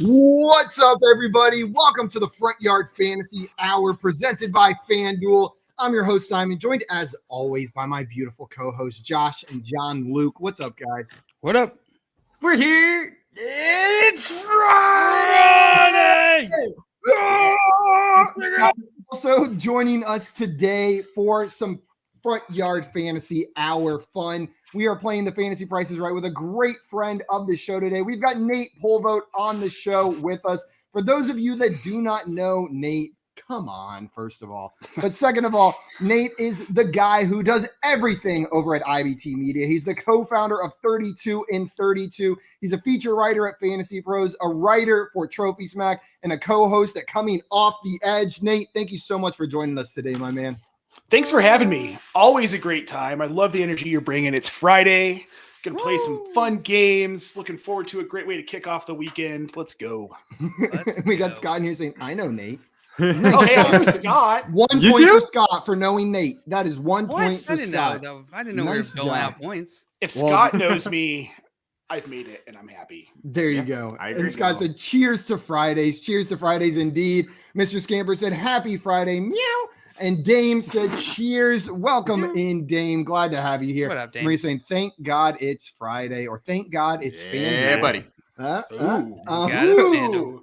What's up, everybody? Welcome to the Front Yard Fantasy Hour presented by FanDuel. I'm your host, Simon, joined as always by my beautiful co-hosts, Josh and John Luke. What's up, guys? What up? We're here. It's Friday! Also joining us today for some Front Yard Fantasy Hour fun. We are playing the Fantasy Prices Right with a great friend of the show today. We've got Nate Polvote on the show with us. For those of you that do not know Nate, come on, first of all. But second of all, Nate is the guy who does everything over at IBT Media. He's the co-founder of 32 in 32. He's a feature writer at Fantasy Pros, a writer for Trophy Smack, and a co-host at Coming Off the Edge. Nate, thank you so much for joining us today, my man. Thanks for having me. Always a great time. I love the energy you're bringing. It's Friday. Gonna play some fun games. Looking forward to a great way to kick off the weekend. Let's go. We got Scott in here saying, I know Nate. Oh, hey, I'm Scott. 1 point for Scott for knowing Nate. That is 1 point for I didn't Scott. know. I didn't know Nice we were doling job. out points. If Scott knows me, I've made it and I'm happy. There you go. I agree. And Scott said, cheers to Fridays. Cheers to Fridays indeed. Mr. Scamper said, happy Friday. Meow. And Dame said, cheers. Welcome in, Dame. Glad to have you here. What up, Dame? Marie's saying, thank God it's Friday, or thank God it's FanDuel. buddy. Got it, FanDuel.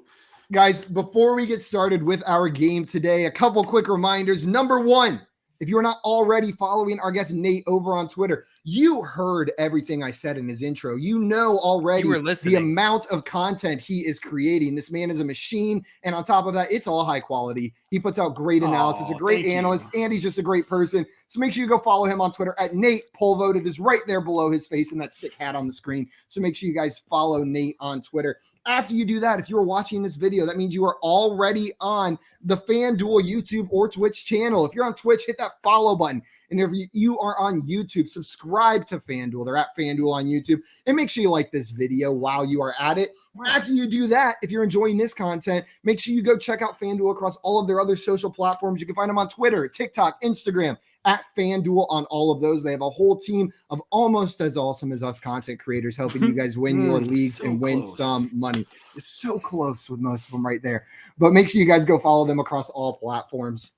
Guys, before we get started with our game today, a couple quick reminders. Number one, if you are not already following our guest Nate over on Twitter, you heard everything I said in his intro. You know already You were the listening. amount of content he is creating. This man is a machine. And on top of that, it's all high quality. He puts out great analysis, a great thank analyst, you. and he's just a great person. So make sure you go follow him on Twitter at Nate Polvote. It is right there below his face and that sick hat on the screen. So make sure you guys follow Nate on Twitter. After you do that, if you are watching this video, that means you are already on the FanDuel YouTube or Twitch channel. If you're on Twitch, hit that follow button. And if you are on YouTube, subscribe to FanDuel. They're at FanDuel on YouTube. And make sure you like this video while you are at it. After you do that, if you're enjoying this content, make sure you go check out FanDuel across all of their other social platforms. You can find them on Twitter, TikTok, Instagram, at FanDuel on all of those. They have a whole team of almost as awesome as us content creators helping you guys win your leagues so and win close. some money. It's so close with most of them right there. But make sure you guys go follow them across all platforms.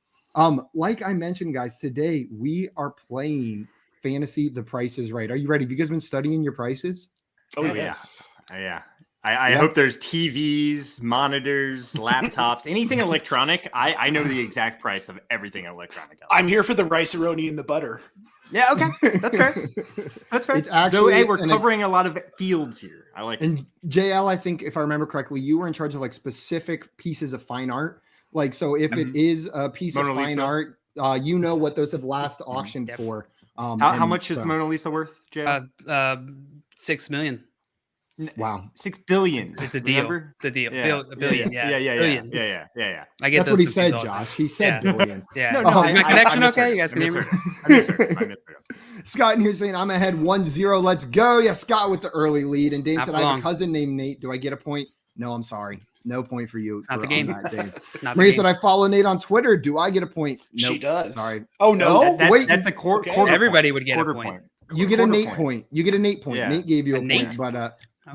Like I mentioned, guys, today we are playing Fantasy The Price is Right. Are you ready? Have you guys been studying your prices? Oh, Yeah. yes. Yeah. I hope there's TVs, monitors, laptops, anything electronic. I know the exact price of everything electronic. I'm here for the rice-a-roni and the butter. Yeah, okay. That's fair. That's fair. It's actually- so, hey, we're and covering a lot of fields here. I like it. And JL, I think if I remember correctly, you were in charge of like specific pieces of fine art. Like, so if it is a piece Mona of fine Lisa. art, you know what those have last auctioned Yep. for. How much is Mona Lisa worth, Jay? 6 million. Wow. 6 billion. It's a deal. Remember? It's a deal. Yeah. A billion. Yeah. Yeah. Billion. I get That's those what he confused said, all the time. Josh. He said Yeah. billion. Yeah. No, Oh, Is my I connection misheard. okay? You guys can I hear me? misheard. I misheard. Scott in here saying, I'm ahead 1-0. Let's go. Yeah, Scott with the early lead. And Dave Not said, for I have long. a cousin named Nate. Do I get a point? No, I'm sorry. No point for you. not the on game. that, Dave. Not the Maria game. said, I follow Nate on Twitter. Do I get a point? She Nope. does. Sorry. Oh, no? Wait. That's a quarter. Okay. Everybody would get a quarter point. You get a Quarter Nate point. You get a Nate point. Yeah. Nate gave you A a Nate? point,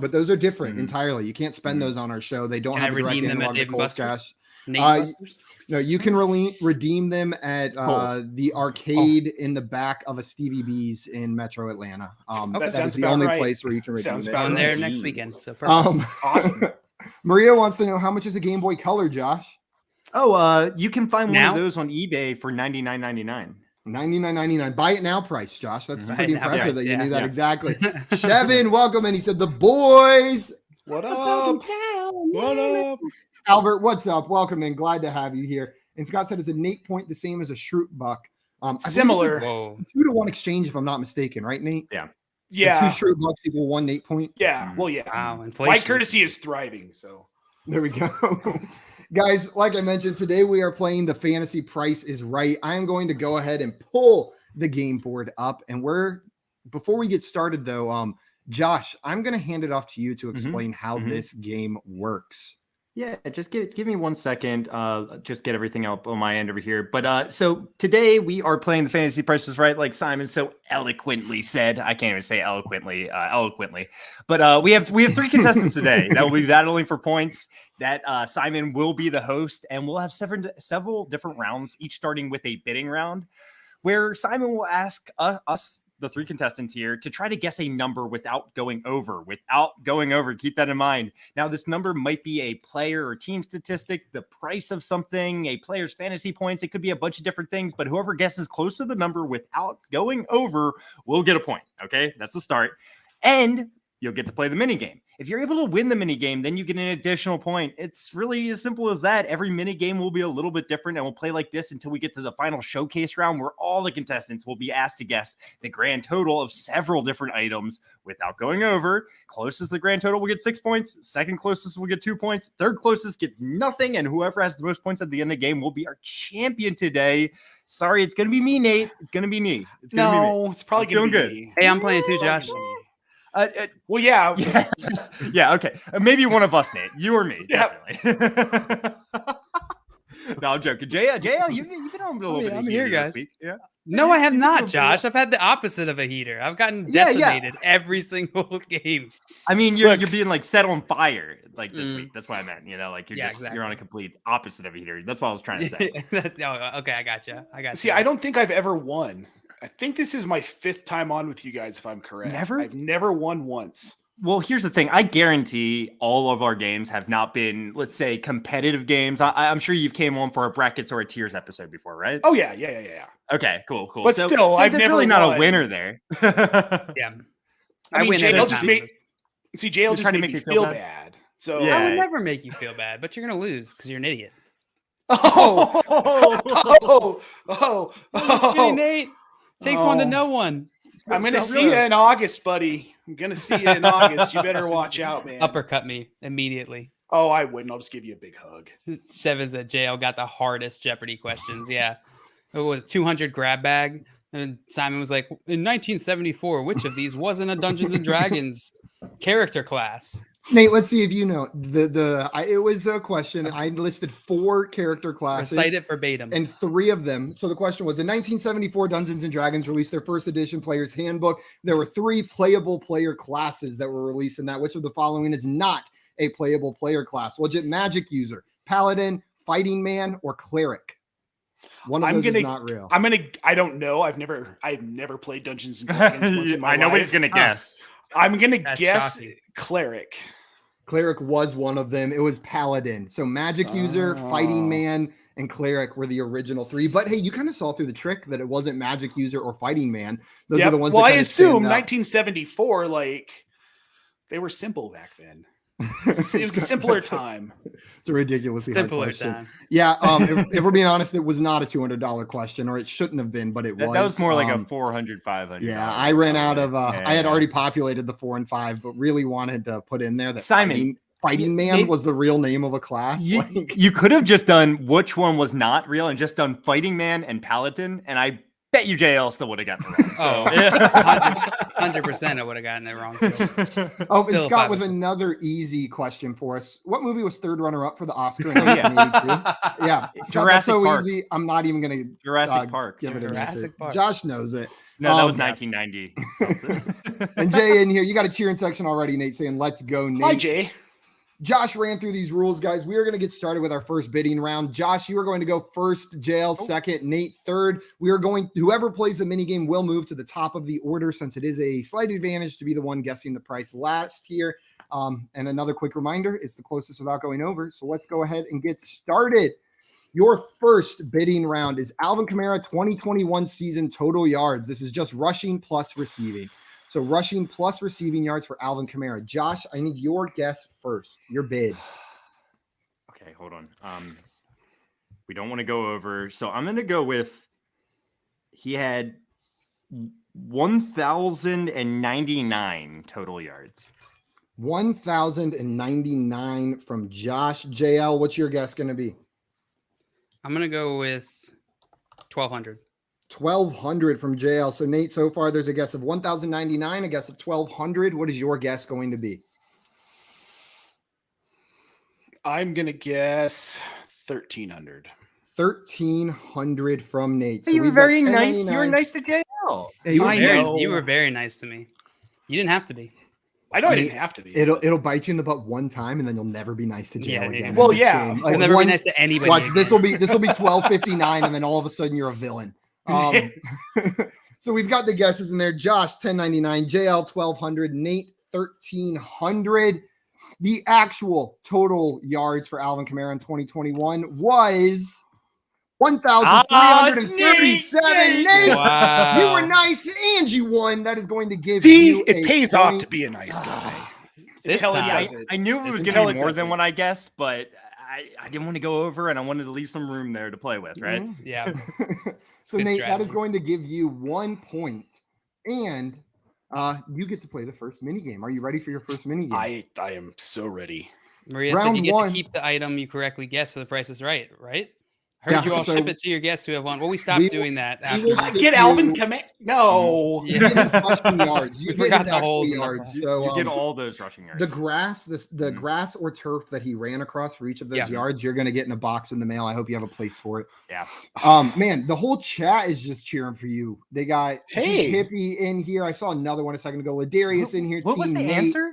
but those are different Mhm. entirely. You can't spend Mhm. those on our show. They don't Can I have a direct redeem them at analog to Dave & Cole's Buster's? Cash. Nate Uh, Busters? No, you can redeem them at Kohl's. the arcade in the back of a Stevie B's in Metro Atlanta. That That is sounds the about only right. place where you can redeem Sounds it. about Going there right. next Jeez. weekend. So perfect. Awesome. Maria wants to know how much is a Game Boy Color, Josh? Oh, you can find one Now? of those on eBay for $99.99. $99.99. Buy it now price, Josh. That's Buy pretty it now impressive price, that you yeah. knew that Yeah. exactly. Shevin, welcome. And he said, the boys. What up? What up? Albert, what's up? Welcome in. Glad to have you here. And Scott said, is a Nate point the same as a Shroot Buck? I believe it's a Similar. Whoa. 2-to-1 exchange, if I'm not mistaken, right, Nate? Yeah. Like 2 Shroot Bucks equal 1 Nate point. Yeah. Well, yeah. Wow. Inflation. Mike Courtesy is thriving, so. There we go. Guys, like I mentioned, today we are playing the Fantasy Price is Right. I am going to go ahead and pull the game board up. And before we get started, though, Josh, I'm going to hand it off to you to explain how this game works. Yeah, just give me 1 second. Just get everything up on my end over here. But so today we are playing the Fantasy Prices Right, like Simon so eloquently said. I can't even say eloquently. But we have 3 contestants today that will be battling for points. That Simon will be the host, and we'll have several different rounds, each starting with a bidding round, where Simon will ask us, the 3 contestants here, to try to guess a number without going over. Keep that in mind. Now, this number might be a player or team statistic, the price of something, a player's fantasy points. It could be a bunch of different things, but whoever guesses close to the number without going over will get a point. Okay, that's the start. And you'll get to play the mini game. If you're able to win the mini game, then you get an additional point. It's really as simple as that. Every mini game will be a little bit different, and we'll play like this until we get to the final showcase round, where all the contestants will be asked to guess the grand total of several different items without going over. Closest the grand total will get 6 points. Second closest will get 2 points. Third closest gets nothing, and whoever has the most points at the end of the game will be our champion today. Sorry, it's going to be me, Nate. It's going to be me. It's probably going to be me. Hey, I'm playing too, Josh. Well, yeah. Yeah, okay. Maybe one of us, Nate. You or me, definitely. No, I'm joking. JL, you've been on a little bit of I'm here, heater this guys. week. Yeah. No, I have not, Josh. I've had the opposite of a heater. I've gotten decimated every single game. I mean, you're being like set on fire like this week. That's what I meant. You know, like you're on a complete opposite of a heater. That's what I was trying to say. Okay, I gotcha. See, I don't think I've ever won. I think this is my 5th time on with you guys, if I'm correct. I've never won once. Well, here's the thing. I guarantee all of our games have not been, let's say, competitive games. I'm sure you've came on for a brackets or a tiers episode before, right? Oh, yeah. Okay, cool. But still, I've never really not won. a winner there. Yeah. I mean, Jay will just make me feel bad. bad. So I would never make you feel bad, but you're going to lose because you're an idiot. Nate. Takes one to know one. I'm going to see you in August, buddy. I'm going to see you in August. You better watch out, man. Uppercut me immediately. Oh, I wouldn't. I'll just give you a big hug. Shevins at jail got the hardest Jeopardy questions. Yeah. It was 200 grab bag. And Simon was like, in 1974, which of these wasn't a Dungeons and Dragons character class? Nate, let's see if you know. It was a question. I listed 4 character classes. Recite it verbatim. And 3 of them. So the question was, in 1974, Dungeons & Dragons released their first edition player's handbook. There were 3 playable player classes that were released in that. Which of the following is not a playable player class? Was it Magic User, Paladin, Fighting Man, or Cleric? One of those is not real. I don't know. I've never played Dungeons & Dragons once in my life. I know what he's going to guess. I'm going to guess shocking. Cleric. Cleric was one of them. It was Paladin. So Magic User, Fighting Man, and Cleric were the original 3. But hey, you kind of saw through the trick that it wasn't Magic User or Fighting Man. Those are the ones. Well, I assume 1974, they were simple back then. It was a simpler time. It's a ridiculously hard Simpler question. time. Yeah. If we're being honest, it was not a $200 question, or it shouldn't have been, but it was. That was more like a 400, 500. Yeah, I ran out of. I had already populated the 4 and 5, but really wanted to put in there that Simon. Fighting Man was the real name of a class. You could have just done which one was not real and just done Fighting Man and Paladin, and I bet you JL still would have gotten it wrong. So. 100% I would have gotten it wrong. So. And Scott with another easy question for us. What movie was third runner-up for the Oscar in 1982? Yeah, Scott, that's so Park. easy. I'm not even going to Jurassic Park. give it an answer. Park. Josh knows it. No, that was 1990. And Jay in here, you got a cheering section already, Nate, saying, let's go, Nate. Hi, Jay. Josh ran through these rules, guys. We are going to get started with our first bidding round. Josh, you are going to go first, JL second, Nate third. Whoever plays the mini game will move to the top of the order, since it is a slight advantage to be the one guessing the price last here. And another quick reminder, it's the closest without going over. So let's go ahead and get started. Your first bidding round is Alvin Kamara 2021 season total yards. This is just rushing plus receiving. So rushing plus receiving yards for Alvin Kamara. Josh, I need your guess first. Your bid. Okay, hold on. We don't want to go over. So I'm going to go with, he had 1,099 total yards. 1,099 from Josh. JL, what's your guess going to be? I'm going to go with 1,200. 1,200 from JL. So Nate, so far there's a guess of 1,099, a guess of 1,200. What is your guess going to be? I'm gonna guess 1,300. 1,300 from Nate. You were we've got very nice. You were 1099. nice to JL. Hey, you were You were very nice to me. You didn't have to be. I know I didn't have to be. It'll bite you in the butt one time, and then you'll never be nice to jail again. Well, in this yeah. game. You'll never be nice to anybody. Watch again. this will be 12:59, and then all of a sudden you're a villain. So we've got the guesses in there. Josh 1099, JL 1,200, Nate 1,300. The actual total yards for Alvin Kamara in 2021 was 1,337. Nate, Wow. you were nice and you won. That is going to give See, you it a pays off point. to be a nice guy. This Until it time. doesn't. I knew it was Until going to it be more than doesn't. what I guessed, but I didn't want to go over, and I wanted to leave some room there to play with, right? Yeah. So Good Nate, that strategy. is going to give you 1 point, and you get to play the first mini game. Are you ready for your first mini game? I am so ready. Maria said Round you get one. to keep the item you correctly guessed for the Price is Right? Heard Yeah, you all so ship it to your guests who have won. Well, we stopped we- doing that we after. will we- ship Get you- Alvin Kamara. No. You get his rushing yards. You We get forgot his the actual holes in the yards. plan. So You get all those rushing yards. the grass, the grass or turf that he ran across for each of those Yeah. yards, you're going to get in a box in the mail. I hope you have a place for it. Yeah. Man, the whole chat is just cheering for you. They got Hey. Hippie in here. I saw another one a second ago. Ladarius in here. What was Team the Nate. answer?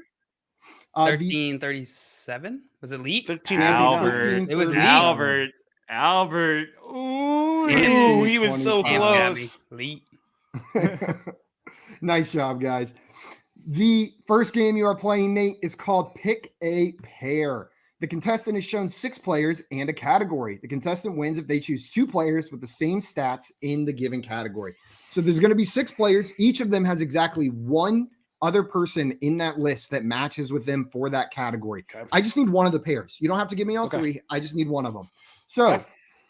1337? Was it Leet? 13. Albert. It was Leet. Albert. Ooh. Ooh, he was so 25. Got me. close. Leet. Nice job, guys. The first game you are playing, Nate, is called Pick a Pair. The contestant is shown 6 players and a category. The contestant wins if they choose 2 players with the same stats in the given category. So there's going to be 6 players. Each of them has exactly one other person in that list that matches with them for that category. Okay. I just need one of the pairs. You don't have to give me all Okay. 3. I just need one of them. So Okay.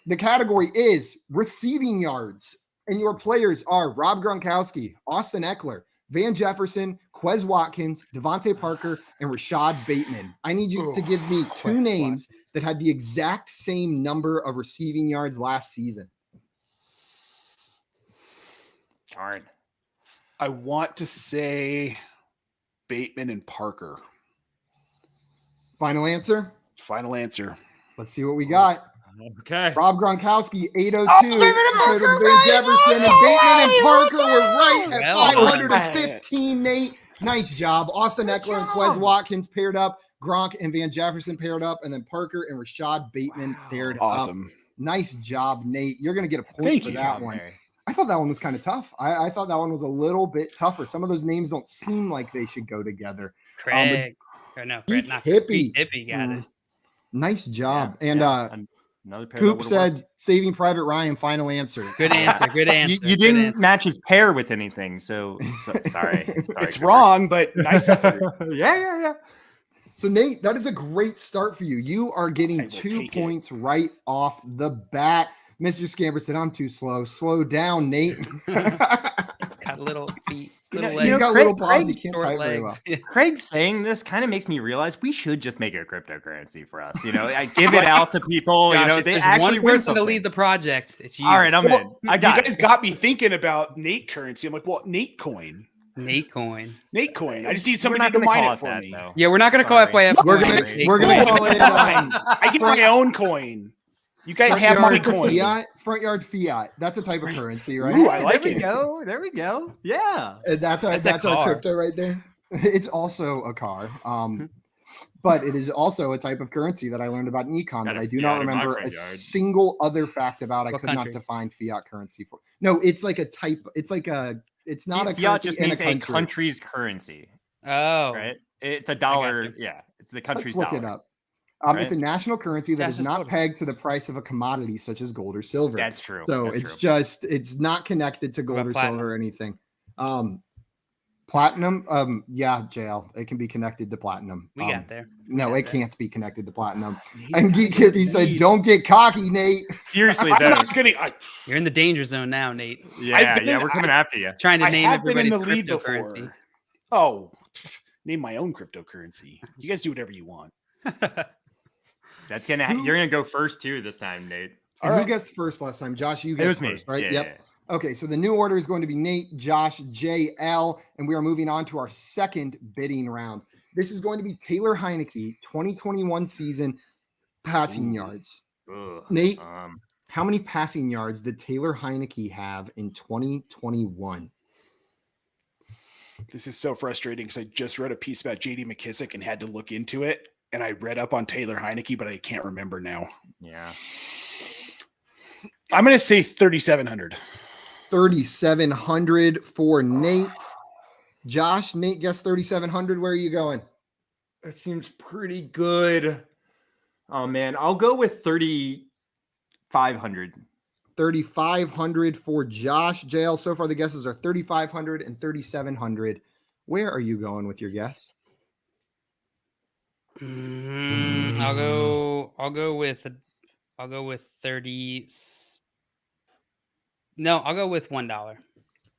the category is receiving yards. And your players are Rob Gronkowski, Austin Eckler, Van Jefferson, Quez Watkins, Devontae Parker, and Rashad Bateman. I need you to give me 2 Quez names that had the exact same number of receiving yards last season. Darn. I want to say Bateman and Parker. Final answer? Final answer. Let's see what we got. Okay. Rob Gronkowski, 802. So the Van Jefferson and Bateman and Parker were right at Well done. 515, Nate. Nice job. Austin Eckler and Quez Watkins paired up. Gronk and Van Jefferson paired up. And then Parker and Rashad Bateman paired up. Awesome. Nice job, Nate. You're going to get a point Thank for you, that one. I thought that one was kind of tough. I thought that one was a little bit tougher. Some of those names don't seem like they should go together. Craig. Or no, Pete Craig, not Hippie. Hippie got it. Nice job. Yeah, And yeah. Another pair that Coop would've said, worked. Saving Private Ryan, final answer. Good answer. Good answer. You good didn't answer. match his pair with anything, so sorry. It's Cooper. wrong, but nice effort. yeah. So, Nate, that is a great start for you. You are I getting will 2 take it. points right off the bat. Mr. Scamper said, I'm too slow. Slow down, Nate. It's got little feet, little You legs, He's got Craig- little paws. He Craig- can't short type very well. legs. Craig saying this kind of makes me realize we should just make it a cryptocurrency for us. I give it out to people. Gosh, if They there's actually one win person to something. lead the project. It's you. All right, I'm in. I got you it. guys got me thinking about Nate currency. I'm like, well, Nate coin. Nate Coin. Nate coin. I just need We're somebody not to gonna mine call it for that, me. though. Yeah, we're not going to call Sorry. FYF. We're coin, gonna- it's Nate we're Coin. gonna Wait, call it, I get my own coin. You guys Front have my yard coin. front yard fiat. That's a type of currency, right? Ooh, I like there we it. go. There we go. Yeah. That's our That's a car. crypto right there. It's also a car. But it is also a type of currency that I learned about in econ Got that a I do fiat not in my remember front a yard. single other fact about. I What could country? not define fiat currency for. No, it's like a type. It's like a. It's not a Fiat currency just in means a a country. country's currency, Oh, right? It's a dollar. you. Yeah, it's the Let's country's look dollar. it up. Right? It's a national currency that Josh is just not told me. pegged to the price of a commodity such as gold or silver. That's true. So That's it's true. just it's not connected to gold about or platinum? silver or anything. Platinum, yeah, jail. It can be connected to platinum. we got there. No, got it there. can't be connected to platinum. He's And not Geek gonna Hippie said, need- "Don't get cocky, Nate." seriously I'm though. not gonna. You're in the danger zone now, Nate. Yeah, been in- we're coming after you. Trying to I name have been in everybody's the lead cryptocurrency. before. Oh, name my own cryptocurrency. You guys do whatever you want. That's you're gonna go first too this time, Nate. And All who right. guessed first last time? Josh, you It was guessed me. first, right? Yeah, Yep. yeah. Okay, so the new order is going to be Nate, Josh, JL, and we are moving on to our second bidding round. This is going to be Taylor Heineke, 2021 season Passing Ooh. yards. Ugh. Nate, how many passing yards did Taylor Heineke have in 2021? This is so frustrating because I just read a piece about J.D. McKissick and had to look into it. And I read up on Taylor Heineke, but I can't remember now. Yeah. I'm going to say 3,700. 3,700 for Nate. Josh, Nate guessed 3,700. Where are you going? That seems pretty good. Oh, man. I'll go with 3,500. 3,500 for Josh. JL, so far the guesses are 3,500 and 3,700. Where are you going with your guess? I'll go with 30. No, I'll go with $1. $1.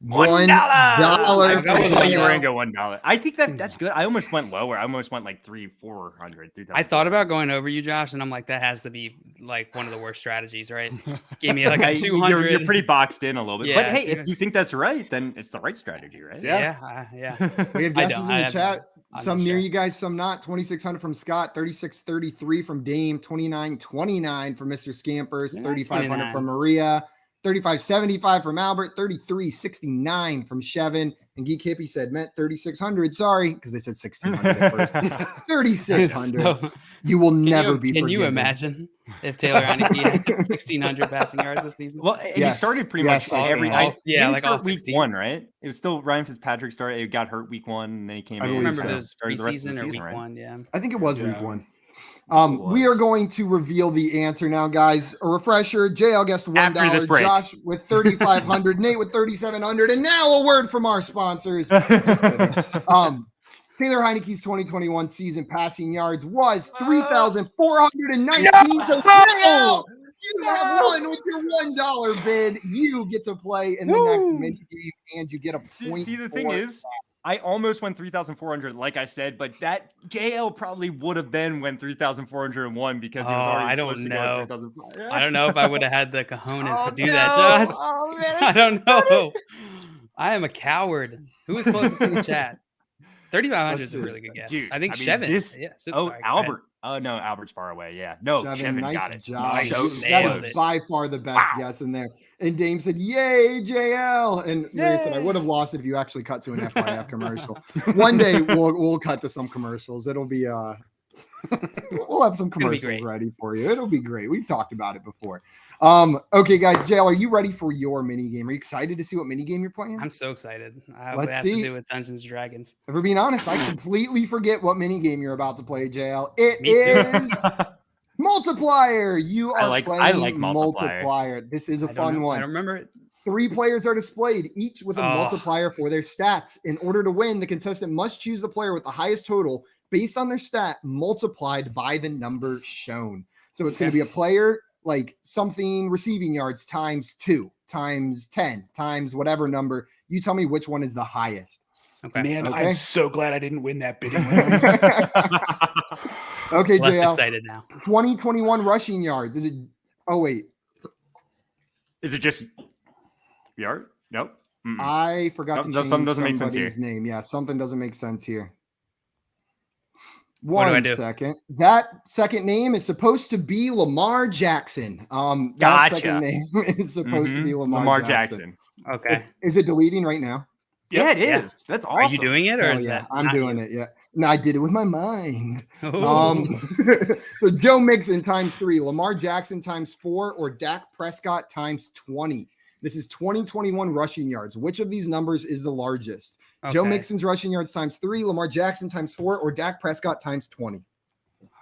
I go with You were $1. going to $1. I think that's good. I almost went lower. I almost went like 3,400. I thought about going over you, Josh, and I'm like, that has to be like one of the worst strategies, right? Give me like a 200. You're pretty boxed in a little bit. Yeah, but hey, if you think that's right, then it's the right strategy, right? Yeah. We have guesses in the chat. I'm Some not near sure. you guys, some not. 2,600 from Scott, 3,633 from Dame, 2,929 from Mr. Scampers, You're not 3,500 29. from Maria, 3,575 from Albert, 3,369 from Shevin, and Geek Hippie said meant 3,600. Sorry, because they said 1,600 at first. 3,600. So, You will never be Can you forgiven. imagine if Taylor Heineke had 1,600 passing yards this season? Well, he Yes. started pretty Yes, much I every. can. He didn't like all start week 16. 1, right? It was still Ryan Fitzpatrick started. It got hurt week 1, and then he came I in. I don't believe remember so. if it was Started the rest of the preseason or season, week right? 1. Yeah. I think it was week Yeah. 1. It We are was. going to reveal the answer now, guys. A refresher. JL guessed After this $1. break. Josh with 3,500. Nate with 3,700. And now a word from our sponsors. Just kidding. Taylor Heineke's 2021 season passing yards was 3,419. So JL, you have won with your $1 bid. You get to play in the next mini game, and you get a point. See, the thing is, I almost went 3,400, like I said, but that JL probably would have been when 3,401 because he was already I don't close to know. going 3,000. I don't know if I would have had the cojones to do no. that, Josh. Oh, man. I don't know. I am a coward. Who is closest in the chat? 3,500 is a really good guess. Dude, I think I mean, Shevin. this- Yeah. So, Oh, sorry, go ahead. Albert. Oh, no, Albert's far away. Yeah. No, Shevin nice got it. job. Nice. That Nailed was it. by far the best guess in there. And Dame said, "Yay, JL!" And Ray said, "I would have lost it if you actually cut to an FYF commercial." One day we'll cut to some commercials. It'll be we'll have some be commercials great. ready for you. It'll be great. We've talked about it before. Okay, guys. JL, are you ready for your mini game? Are you excited to see what mini game you're playing? I'm so excited. Let's it has see. to do with Dungeons and Dragons. If we're being honest, I completely forget what mini game you're about to play, JL. It Me too. is Multiplier. You are I playing like Multiplier. Multiplier. This is a I don't fun know. I one. don't remember it. 3 players are displayed, each with a Oh. multiplier for their stats. In order to win, the contestant must choose the player with the highest total based on their stat multiplied by the number shown. So it's going to be a player like something receiving yards times 2 times 10 times whatever number. You tell me which one is the highest. Okay. Man, Okay. I'm so glad I didn't win that bidding round. Okay, Less JL. excited now. 2021 rushing yard. Is it? Oh wait, Is it just yard? Nope. Mm-mm. I forgot to Something change doesn't make sense somebody's here. name. Yeah, something doesn't make sense here. What do I One do? second. That second name is supposed to be Lamar Jackson. That Gotcha. second name is supposed to be Mhm. Lamar Jackson. Okay. Is it deleting right now? Yeah, it Yeah. is. That's awesome. Are you doing it or Hell is yeah, that? I'm not doing you? it. Yeah. No, I did it with my mind. Ooh. So Joe Mixon times 3, Lamar Jackson times 4, or Dak Prescott times 20. This is 2021 rushing yards. Which of these numbers is the largest? Joe Okay. Mixon's rushing yards times 3, Lamar Jackson times 4, or Dak Prescott times 20.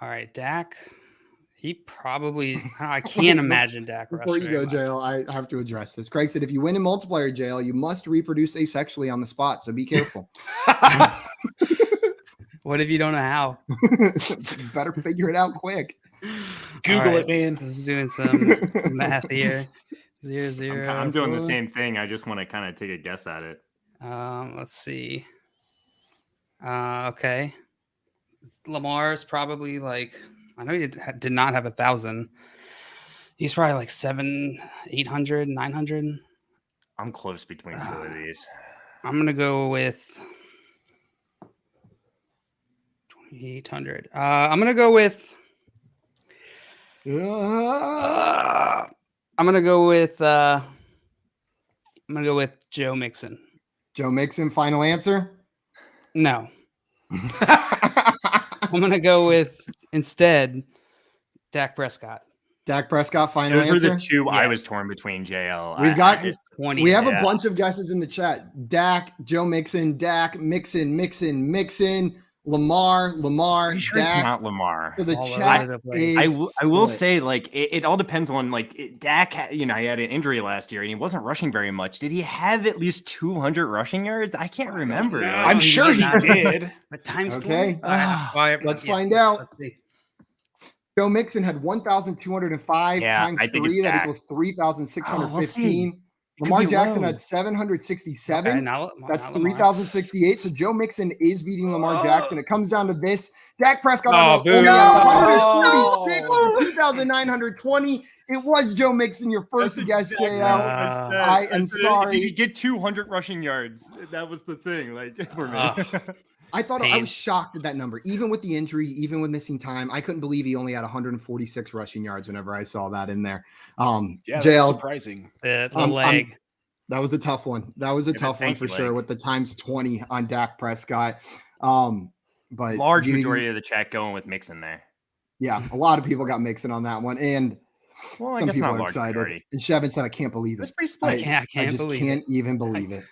All right, Dak. He probably. I can't imagine Dak. Before rush you very go, much. JL, I have to address this. Craig said, if you win in multiplier, JL, you must reproduce asexually on the spot. So be careful. What if you don't know how? Better figure it out quick. Google All right, it, man. Just doing some math here. 0, 0. I'm doing the 4. same thing. I just want to kind of take a guess at it. Let's see. Okay. Lamar's probably like, I know he did not have 1,000. He's probably like 700, 800, 900. I'm close between two of these. I'm going to go with 2,800. I'm going to go with I'm gonna go with Joe Mixon. Joe Mixon, final answer? No, I'm gonna go with instead Dak Prescott. Dak Prescott, final Those were answer? the two I was Yes. torn between, JL. We've got 20. we have yeah. a bunch of guesses in the chat. Dak, Joe Mixon, Dak, Mixon, Lamar, Pretty sure it's Dak. not Lamar. So the All over chat the place. is I will split. say, like, it all depends on, like, Dak, he had an injury last year and he wasn't rushing very much. Did he have at least 200 rushing yards? I can't remember. know. I'm he sure did he not. did. But times Okay. 20? Let's find out. Let's see. Joe Mixon had 1,205 Yeah, times I think it's 3. That Dak. equals 3,615. We'll see. Lamar be Jackson low. had 767. Okay, That's not Lamar. 3,068. So Joe Mixon is beating Lamar Jackson. It comes down to this. Dak Prescott Oh, only boo. had No. 136 for 2,920. It was Joe Mixon, your first guess, JL. I am sorry. Did he get 200 rushing yards? That was the thing, like, for me. I thought I Pain. was shocked at that number, even with the injury, even with missing time. I couldn't believe he only had 146 rushing yards whenever I saw that in there. Yeah, that's JL, surprising. The I'm- leg. that was a tough one. That was a tough one thank for you, sure Leg. with the times 20 on Dak Prescott. But Large you- majority of the chat going with Mixon there. yeah, a lot of people got Mixon on that one, and Well, I some guess people not are large excited. majority. And Shevin said, "I can't believe It was it. pretty I, split. I can't just believe can't it. even believe it."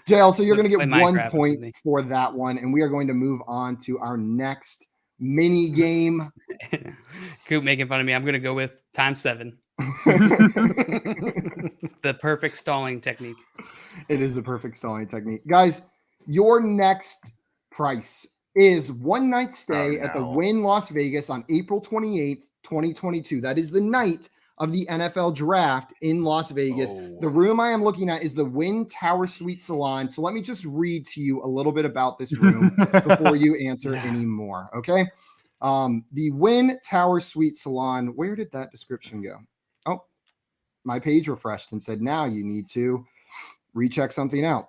JL, so you're going to Play get 1 Minecraft with point me. for that one, and we are going to move on to our next mini game. Coop making fun of me. I'm gonna go with times 7. It's the perfect stalling technique. It is the perfect stalling technique. Guys, your next price is one night stay at the no. Wynn Las Vegas on April 28th, 2022. That is the night of the NFL draft in Las Vegas. Oh. The room I am looking at is the Wynn Tower Suite Salon. So let me just read to you a little bit about this room before you answer any more. Okay. The Wynn Tower Suite Salon. Where did that description go? Oh, my page refreshed and said, now you need to recheck something out.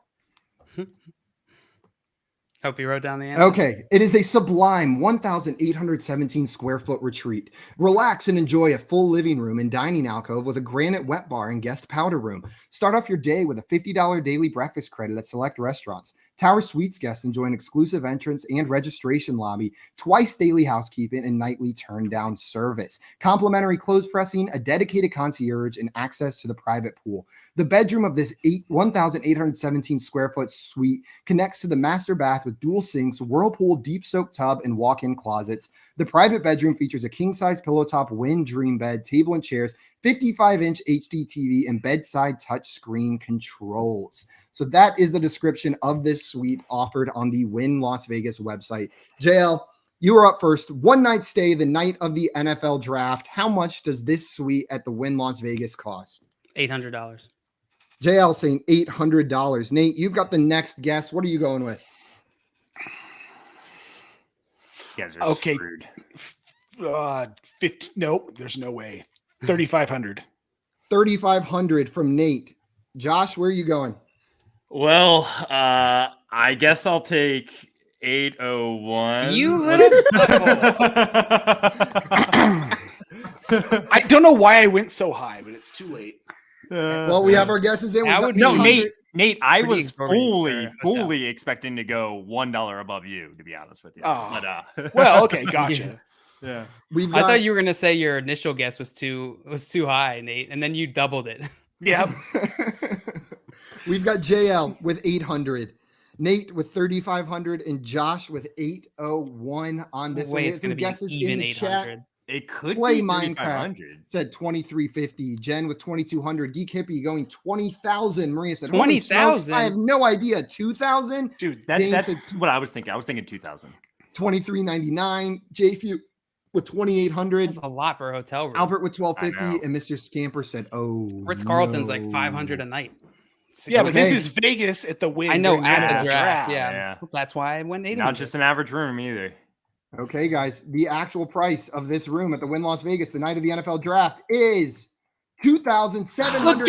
Hope you wrote down the answer. Okay. It is a sublime 1,817 square foot retreat. Relax and enjoy a full living room and dining alcove with a granite wet bar and guest powder room. Start off your day with a $50 daily breakfast credit at select restaurants. Tower Suites guests enjoy an exclusive entrance and registration lobby, twice daily housekeeping, and nightly turn down service. Complimentary clothes pressing, a dedicated concierge, and access to the private pool. The bedroom of this 1,817 square foot suite connects to the master bath with dual sinks, whirlpool, deep soak tub, and walk-in closets. The private bedroom features a king-size pillow top Wynn dream bed, table and chairs, 55-inch HD TV, and bedside touchscreen controls. So that is the description of this suite offered on the Wynn Las Vegas website. JL, you are up first. One night stay the night of the NFL draft. How much does this suite at the Wynn Las Vegas cost? $800. JL saying $800. Nate, you've got the next guess. What are you going with? You guys are Okay. screwed. 50. Nope, there's no way. 3,500. 3,500 from Nate. Josh, where are you going? Well, I guess I'll take 801. You little I don't know why I went so high, but it's too late. Well, we have our guesses in. That We've would got be- 800. Nate, I Pretty was exorbitant for a hotel. fully expecting to go $1 above you, to be honest with you. Oh. But, Well, okay, gotcha. yeah. We've I got, thought you were gonna say your initial guess was too high, Nate, and then you doubled it. Yep. We've got JL with 800, Nate with 3,500, and Josh with 801 on this one. Way We it's had some gonna be an guesses in even the chat. 800. It could Play be Minecraft 3,500. said 2,350. Jen with 2,200. Geek Hippie going 20,000. Maria said holy smokes, 20,000? I have no idea. 2,000. Dude, Dane That's said what I was thinking. I was thinking 2,000. 2,399. JFU with 2,800. That's a lot for a hotel room. Albert with I know. 1,250. And Mr. Scamper said, oh, Ritz Carlton's no. like 500 a night. yeah, but this Okay. is Vegas at the Wynn. I know during at the NFL draft. Yeah. Yeah. That's why I went 800. Not just an average room either. Okay, guys, the actual price of this room at the Wynn Las Vegas the night of the NFL draft is $2,772.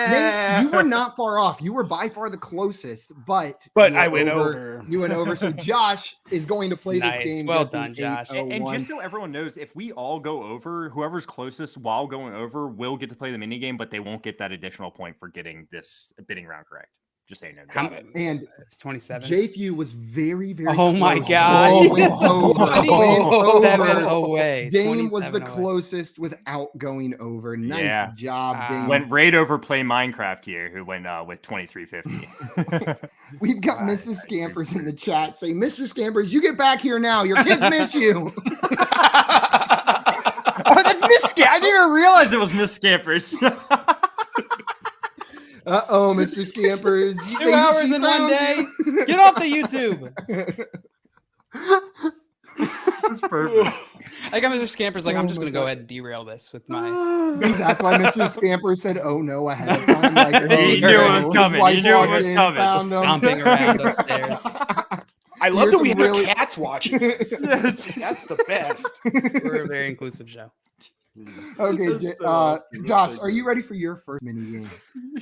Nate, you were not far off. You were by far the closest, but I went over. You went over. So Josh is going to play Nice. this game. Well guessing done, Josh. 801. And just so everyone knows, if we all go over, whoever's closest while going over will get to play the mini game, but they won't get that additional point for getting this bidding round correct. Just saying. How- And It's 27. JFU was very, very Oh my close. God. Oh, went over. 27 away. Dame was the 27 away. closest without going over. Nice Yeah. job, Dame. Went right over Play Minecraft here, who went with 2350. We've got Mrs. Scampers in the chat saying, Mr. Scampers, you get back here now. Your kids miss you. Oh, that's Miss Scampers. I didn't even realize it was Miss Scampers. Uh-oh, Mr. Scampers. 2 hours in one day. Get off the YouTube. That's perfect. I got Mr. Scampers like, I'm just Oh my going to go God. ahead and derail this with my... That's why Mr. Scamper said, oh no, ahead of time. Like, He oh, knew it no. was His coming. wife He knew it walked was in, coming. found him. Stomping around upstairs. I love Here's that we some have really- cats watching this. That's the best. We're a very inclusive show. Okay, That's so awesome. Josh, That's so are you ready for your first mini game?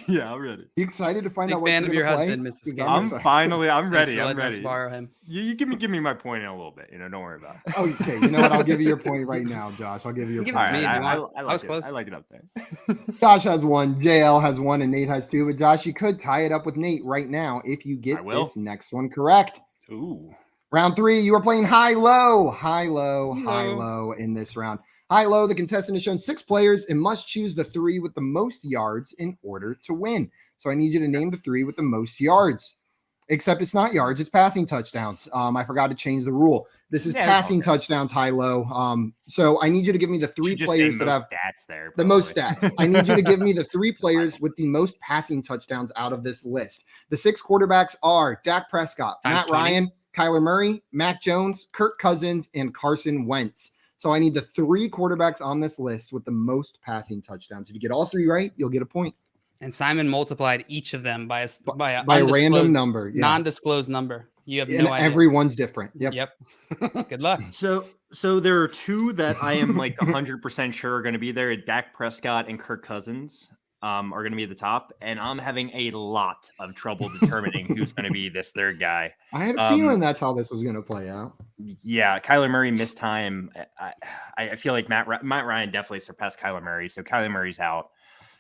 Yeah, I'm ready. You excited to find Big out what fan you're of your gonna play? husband, Mrs. Because Scampers. I'm excited. finally. I'm Thanks ready. for I'm letting us ready. borrow him. You give me my point in a little bit. Don't worry about it. Okay, you know what? I'll give you your point right now, Josh. I'll give you your Give point. it to me if you I want. I like was it. close. I like it up there. Josh has one, JL has one, and Nate has two. But Josh, you could tie it up with Nate right now if you I get will. this next one correct. Ooh. Round 3, you are playing high-low Hello. in this round. High-low, the contestant is shown 6 players and must choose the 3 with the most yards in order to win. So I need you to name the 3 with the most yards. Except it's not yards, it's passing touchdowns. I forgot to change the rule. This is Yeah, it's passing okay. touchdowns high-low. So I need you to give me the 3 Should just players say that most have stats there. the most probably. stats. I need you to give me the 3 players with the most passing touchdowns out of this list. The 6 quarterbacks are Dak Prescott, Times Matt 20. Ryan, Kyler Murray, Mac Jones, Kirk Cousins, and Carson Wentz. So I need the 3 quarterbacks on this list with the most passing touchdowns. If you get all 3 right, you'll get a point And Simon multiplied each of them by a by a undisclosed- random number. Yeah. non-disclosed number. You have And no idea. everyone's different. Yep. Yep. Good luck. So there are 2 that I am like 100% sure are going to be there. Dak Prescott and Kirk Cousins are going to be at the top, and I'm having a lot of trouble determining who's going to be this third guy. I had a feeling that's how this was going to play out. Yeah, Kyler Murray missed time. I feel like Matt Ryan definitely surpassed Kyler Murray, so Kyler Murray's out.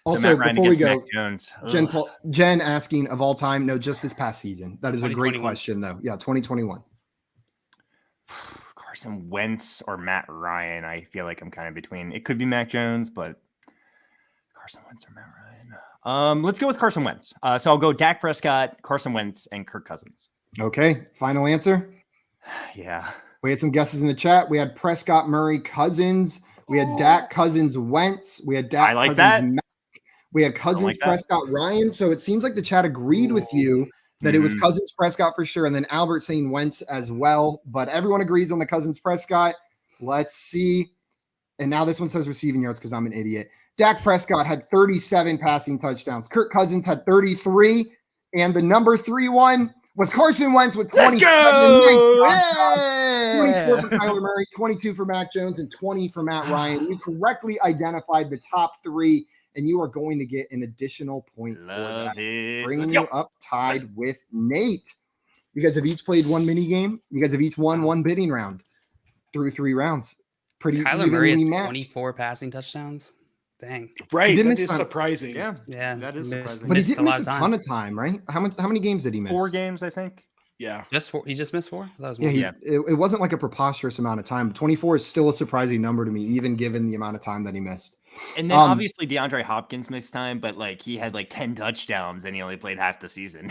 Also, Matt Ryan before we against go, Mac Jones. Ugh. Jen asking of all time, no, just this past season. That is a great 2021. question, though. Yeah, 2021. Carson Wentz or Matt Ryan. I feel like I'm kind of between. It could be Mac Jones, but Carson Wentz or Matt Ryan. Let's go with Carson Wentz. So I'll go Dak Prescott, Carson Wentz, and Kirk Cousins. Okay, final answer. Yeah. We had some guesses in the chat. We had Prescott, Murray, Cousins. We had Dak, Cousins, Wentz. We had Dak, I like Cousins, that. Mac. We had Cousins, like that. Prescott, Ryan. So it seems like the chat agreed with you that it was Cousins, Prescott for sure. And then Albert saying Wentz as well. But everyone agrees on the Cousins, Prescott. Let's see. And now this one says receiving yards because I'm an idiot. Dak Prescott had 37 passing touchdowns. Kirk Cousins had 33. And the number 3 one was Carson Wentz with 27. Let's go! 24 for Kyler Murray, 22 for Mac Jones, and 20 for Matt Ryan. You correctly identified the top 3, and you are going to get an additional point for Love that. it. Bringing Let's you go. up tied with Nate. You guys have each played one mini game. You guys have each won one bidding round through 3 rounds. Pretty Kyler Murray evenly had matched. 24 passing touchdowns. Dang. Right. He did That miss is time. surprising. Yeah. Yeah. That is missed- surprising. But he missed didn't lot miss a of ton time. of time, right? How many games did he miss? 4 games, I think. Yeah. He just missed 4? That was Yeah, more. Yeah. It wasn't like a preposterous amount of time. 24 is still a surprising number to me, even given the amount of time that he missed. And then obviously DeAndre Hopkins missed time, but like he had like 10 touchdowns and he only played half the season.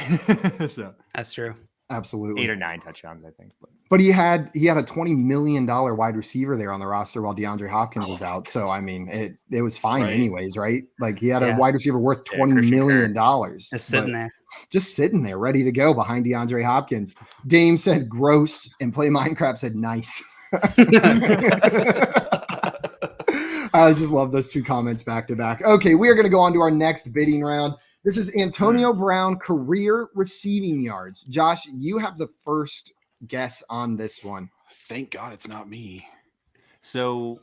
So That's true. Absolutely. 8 or 9 touchdowns, I think. But he had a $20 million wide receiver there on the roster while DeAndre Hopkins was out. So I mean, it was fine Right. anyways, right? Like he had a Yeah. wide receiver worth Yeah, $20 Christian million. Just sitting there. Just sitting there, ready to go behind DeAndre Hopkins. Dame said gross, and Play Minecraft said nice. I just love those 2 comments back to back. Okay, we are going to go on to our next bidding round. This is Antonio Brown career receiving yards. Josh, you have the first guess on this one. Thank God it's not me. So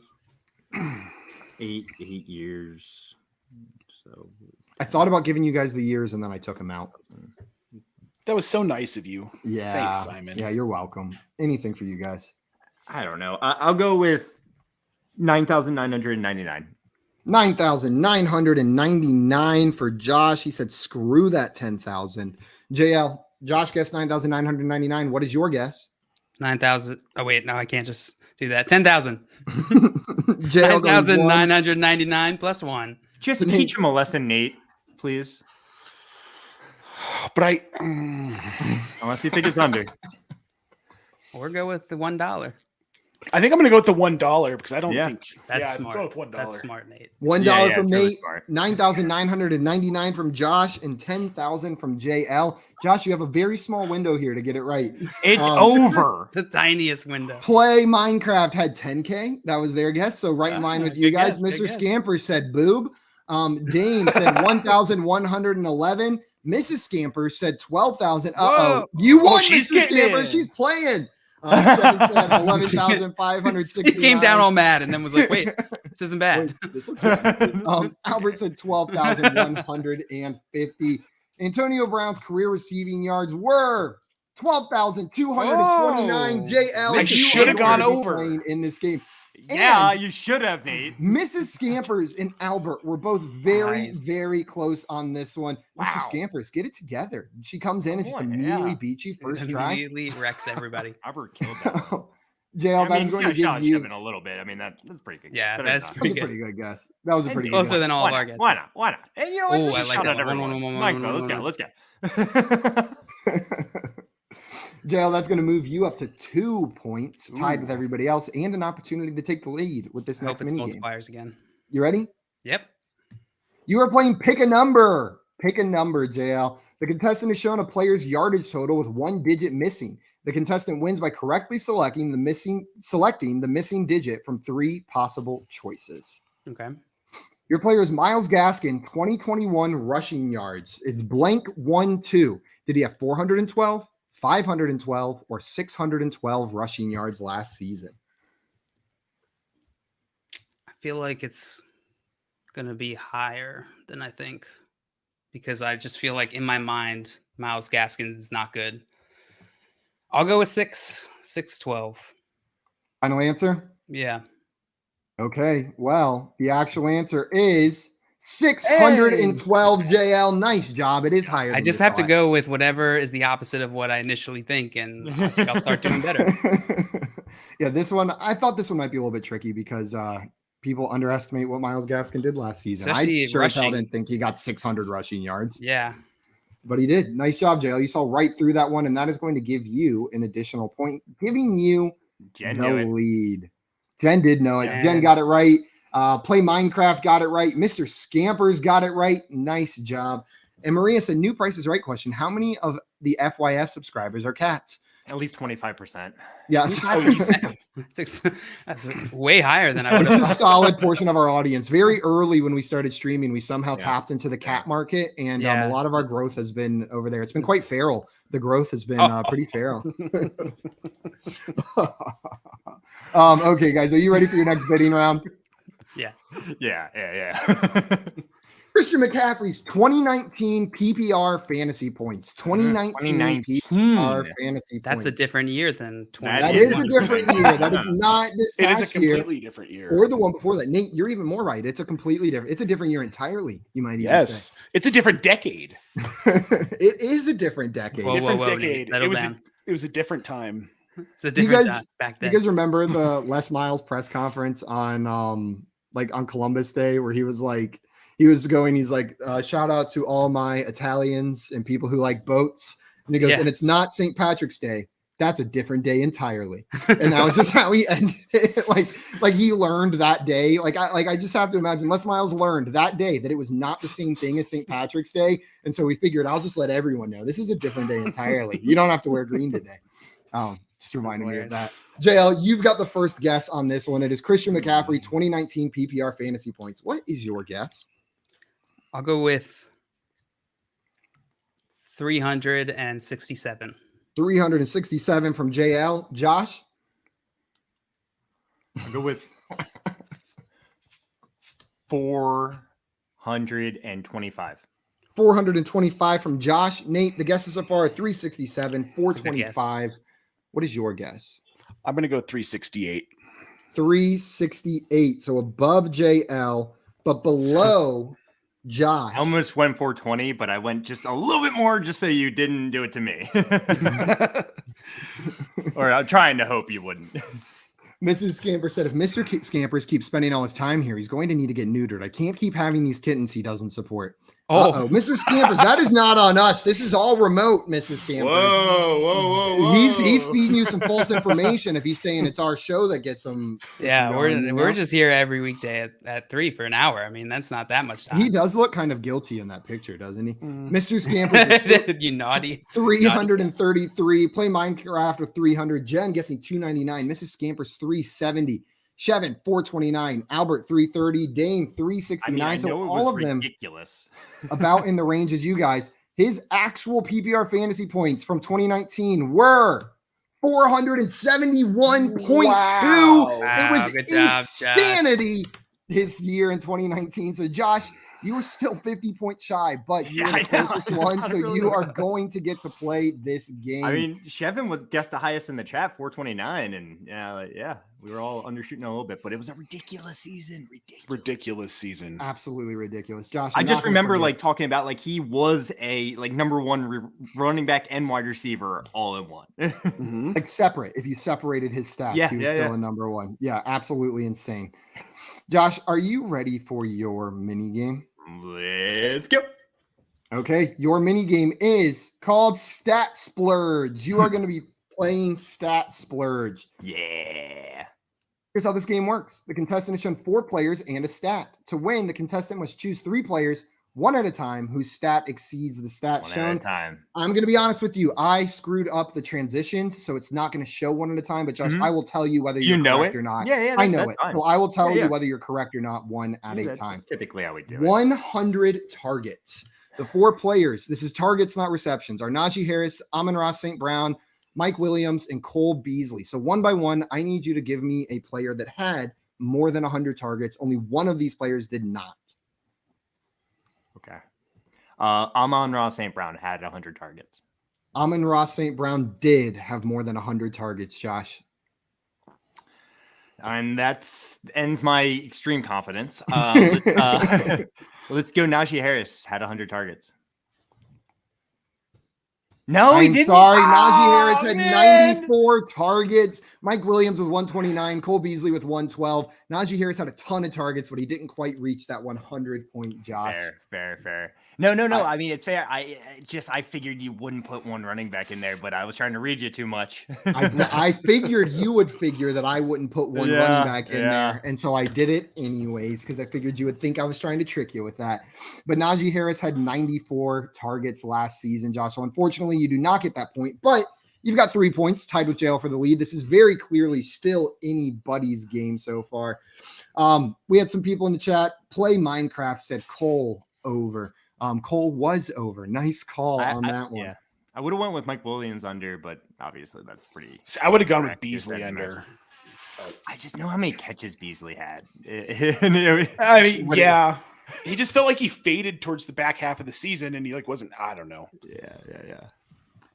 8 years. So I thought about giving you guys the years and then I took them out. That was so nice of you. Yeah. Thanks, Simon. Yeah, you're welcome. Anything for you guys. I don't know. I'll go with 9,999. 9,999 for Josh. He said, screw that 10,000. JL, Josh guessed 9,999. What is your guess? 9,000. Oh, wait. No, I can't just do that. 10,000. JL goes 9,999 plus 1. Just teach him a lesson, Nate, please. But Unless you think it's under. Or go with the $1. I think I'm going to go with the $1 because I don't think That's smart. Go with $1. That's smart, Nate. $1 from really Nate, 9,999 from Josh, and 10,000 from JL. Josh, you have a very small window here to get it right. It's over. The tiniest window. Play Minecraft had 10K. That was their guess. So right in line with you guys. Mr. Scamper said boob. Dame said 1,111. Mrs. Scamper said 12,000. Uh-oh. You won, she's Mr. getting Scamper. in. She's playing. Seven said 11,569. He came down all mad and then was like, wait, this isn't bad. Wait, this looks good. Albert said 12,150. Antonio Brown's career receiving yards were 12,229. JL, I should have gone over in this game. Yeah, And you should have, Nate. Mrs. Scampers and Albert were both very, Nice. very close on this one. Wow. Mrs. Scampers, get it together. She comes in and just immediately beats you first try. Immediately wrecks everybody. Albert killed that. JL, that is going to give you. a little bit. I mean, that's pretty good. Yeah, guess. that's That was a good. pretty good guess. That was a pretty good Closer guess. than all of our guesses. Why not? Why not? And you know what? Ooh, Let's I just like shout that. out everyone. One, Mike, one, let's one, go. one. Let's go. JL, that's going to move you up to 2 points, tied with everybody else, and an opportunity to take the lead with this I next hope it's mini game. multipliers again. You ready? Yep. You are playing Pick a Number. Pick a number, JL. The contestant is shown a player's yardage total with 1 digit missing. The contestant wins by correctly selecting the missing digit from 3 possible choices. Okay. Your player is Myles Gaskin, 2021 rushing yards. It's blank 1-2. Did he have 412, 512, or 612 rushing yards last season? I feel like it's going to be higher than I think because I just feel like in my mind, Myles Gaskin is not good. I'll go with 612. Final answer? Yeah. Okay, well, the actual answer is 612, JL. Nice job. It is higher. I than just you have to thought. go with whatever is the opposite of what I initially think, and I think I'll start doing better. Yeah, this one, I thought this one might be a little bit tricky because people underestimate what Myles Gaskin did last season. Especially I sure as hell rushing. didn't think he got 600 rushing yards, Yeah. but he did. Nice job, JL. You saw right through that one, and that is going to give you an additional point, giving you Jen the knew it. lead. Jen did know it. Yeah. Jen got it right. Play Minecraft got it right. Mr. Scampers got it right. Nice job. And Maria said, new Price is Right question. How many of the FYF subscribers are cats? At least 25%. Yes. That's way higher than I would It's a have thought. solid portion of our audience. Very early when we started streaming, we somehow Yeah. tapped into the cat market, and Yeah. a lot of our growth has been over there. It's been quite feral. The growth has been pretty feral. Okay, guys, are you ready for your next bidding round? Yeah. Yeah. Christian McCaffrey's 2019 PPR fantasy points. 2019 PPR fantasy points. That's a different year than 20. That is a different year. That is not this It is past a year completely different year. or the one before that. Nate, you're even more right. It's a completely different. It's a different year entirely. You might even Yes. It's a different decade. say. It is a different decade. Whoa, Different Nate, decade. settle down. It was a different time. It's a Do you different guys- time back You then. guys remember the Les Miles press conference on on Columbus Day where he was like, he's like, shout out to all my Italians and people who like boats. And he goes, Yeah. and it's not St. Patrick's Day. That's a different day entirely. And that was just how he ended it. Like he learned that day. I just have to imagine Les Miles learned that day that it was not the same thing as St. Patrick's Day. And so we figured, I'll just let everyone know this is a different day entirely. You don't have to wear green today. Just reminding me of that. JL, you've got the first guess on this one. It is Christian McCaffrey, 2019 PPR fantasy points. What is your guess? I'll go with 367. 367 from JL. Josh? I'll go with 425. 425 from Josh. Nate, the guesses so far are 367, That's a good guess. 425. What is your guess? I'm going to go 368. 368. So above JL, but below Josh. I almost went 420, but I went just a little bit more just so you didn't do it to me. Or I'm trying to hope you wouldn't. Mrs. Scamper said, if Mr. Scampers keeps spending all his time here, he's going to need to get neutered. I can't keep having these kittens he doesn't support. Oh, Mr. Scampers, that is not on us. This is all remote, Mrs. Scampers. Whoa. He's feeding you some false information if he's saying it's our show that gets him. yeah, going, we're just here every weekday at 3 for an hour. I mean, that's not that much time. He does look kind of guilty in that picture, doesn't he? Mr. Scampers, You naughty. 333. Play Minecraft with 300. Jen guessing 299. Mrs. Scampers 370. Chevin 429. Albert 330. Dame 369. I So know it all of was them ridiculous. about in the range as you guys. His actual PPR fantasy points from 2019 were 471.2. It was Good job, insanity this year in 2019. So Josh, you were still 50 points shy, but you're the closest one. So really you are going to get to play this game. I mean, Chevin would guess the highest in the chat, 429, and yeah, we were all undershooting a little bit, but it was a ridiculous season. Ridiculous season. Absolutely ridiculous. Josh, I I'm just not gonna remember forget. like talking about like he was a like number one running back and wide receiver all in one. Mhm. like separate. If you separated his stats, he was still a number one. Yeah, absolutely insane. Josh, are you ready for your mini game? Let's go. Okay, your mini game is called Stat Splurge. You are going to be playing Stat Splurge. Yeah. Here's how this game works. The contestant is shown 4 players and a stat. To win, the contestant must choose 3 players, one at a time, whose stat exceeds the stat One shown. at a time. I'm going to be honest with you. I screwed up the transitions, so it's not going to show one at a time. But Josh, I will tell you whether You you're know correct it? or not. Yeah, I know that's it. fine. So I will tell Yeah. you whether you're correct or not, one at a That's time. typically how we do it. 100 targets. The 4 players, this is targets, not receptions, are Najee Harris, Amon-Ra St. Brown, Mike Williams, and Cole Beasley. So one by one, I need you to give me a player that had more than 100 targets. Only one of these players did not. Okay. Amon-Ra St. Brown had 100 targets. Amon-Ra St. Brown did have more than 100 targets, Josh. And that's ends my extreme confidence. Let's go. Najee Harris had 100 targets. No, he I'm didn't. sorry. Najee Harris had man. 94 targets. Mike Williams with 129. Cole Beasley with 112. Najee Harris had a ton of targets, but he didn't quite reach that 100-point Josh. Fair. No. I mean, it's fair. I figured you wouldn't put one running back in there, but I was trying to read you too much. I figured you would figure that I wouldn't put one running back in Yeah. there. And so I did it anyways, because I figured you would think I was trying to trick you with that. But Najee Harris had 94 targets last season, Josh. So unfortunately, you do not get that point, but you've got 3 points tied with JL for the lead. This is very clearly still anybody's game so far. We had some people in the chat. Play Minecraft said Cole over. Cole was over. Nice call on that one. Yeah. I would have went with Mike Williams under, but obviously that's pretty. I would have gone with correct. Beasley under. I just know how many catches Beasley had. I mean, yeah. He just felt like he faded towards the back half of the season, and he wasn't. I don't know. Yeah.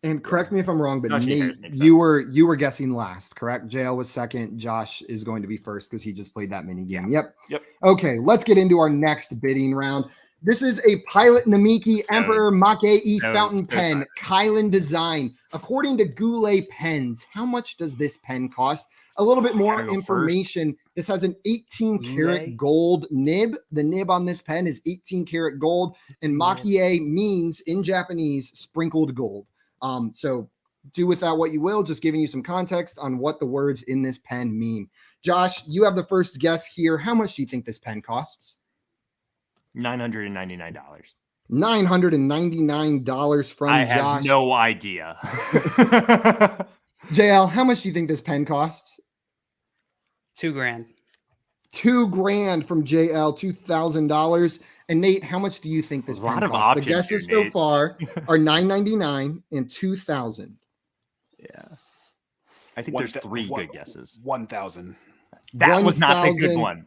And correct me if I'm wrong, but Najee Nate, Harris makes you sense. were guessing last, correct? JL was second. Josh is going to be first because he just played that mini game. Yep. Okay, let's get into our next bidding round. This is a Pilot Namiki Emperor Mach-E fountain pen, Kylan design. According to Goulet Pens, how much does this pen cost? A little bit more information. This has an 18 karat gold nib. The nib on this pen is 18 karat gold, and Mach-E means in Japanese sprinkled gold. So do with that what you will, just giving you some context on what the words in this pen mean. Josh, you have the first guess here. How much do you think this pen costs? $999. $999 from I Josh. have no idea. JL, how much do you think this pen costs? $2,000. $2,000 from JL, $2,000. And Nate, how much do you think this pen costs? The guesses so far are $999 and $2,000. Yeah. I think there's 3 good guesses. 1,000. That was not the good 1,000 one.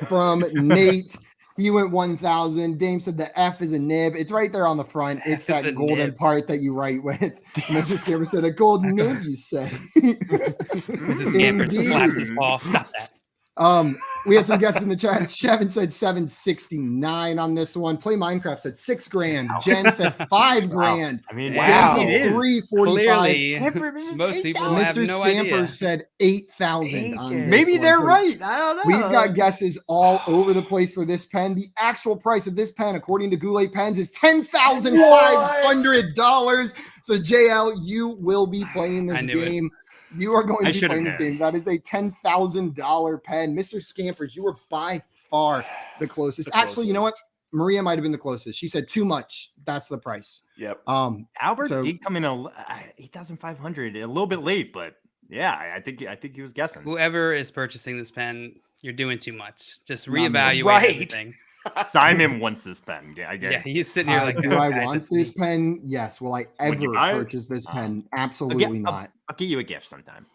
From Nate. He went 1,000. Dame said the F is a nib. It's right there on the front. It's F is that a golden nib. part that you write with. Mr. Scamper said a golden nib, you say. Mrs. Scamper Indeed. slaps his ball. Stop that. We had some guests in the chat. Shevin said 769 on this one. Play Minecraft said $6,000. Jen said $5,000. I mean, Wow. it is. 345. Clearly, most people have Mr. no Scamper idea. said 8,000 on this Maybe one. they're So right. I don't know. we've got guesses all over the place for this pen. The actual price of this pen, according to Goulet Pens, is $10,500. So JL, you will be playing this I knew it. game. You are going I to be should have playing this known. game. That is a $10,000 pen. Mr. Scampers, you were by far the closest. The Actually, you know what? closest. Maria might have been the closest. She said too much. That's the price. Yep. Albert so- did come in 8,500, a little bit late, but yeah, I think he was guessing. Whoever is purchasing this pen, you're doing too much. Just Not me. reevaluate Right. everything. Simon wants this pen. Yeah, I Yeah, guess. he's sitting here like, do "Oh, I guys, want it's me." this pen? Yes. Will I Would you ever buy it? purchase this pen? Absolutely not. I'll get you a gift sometime.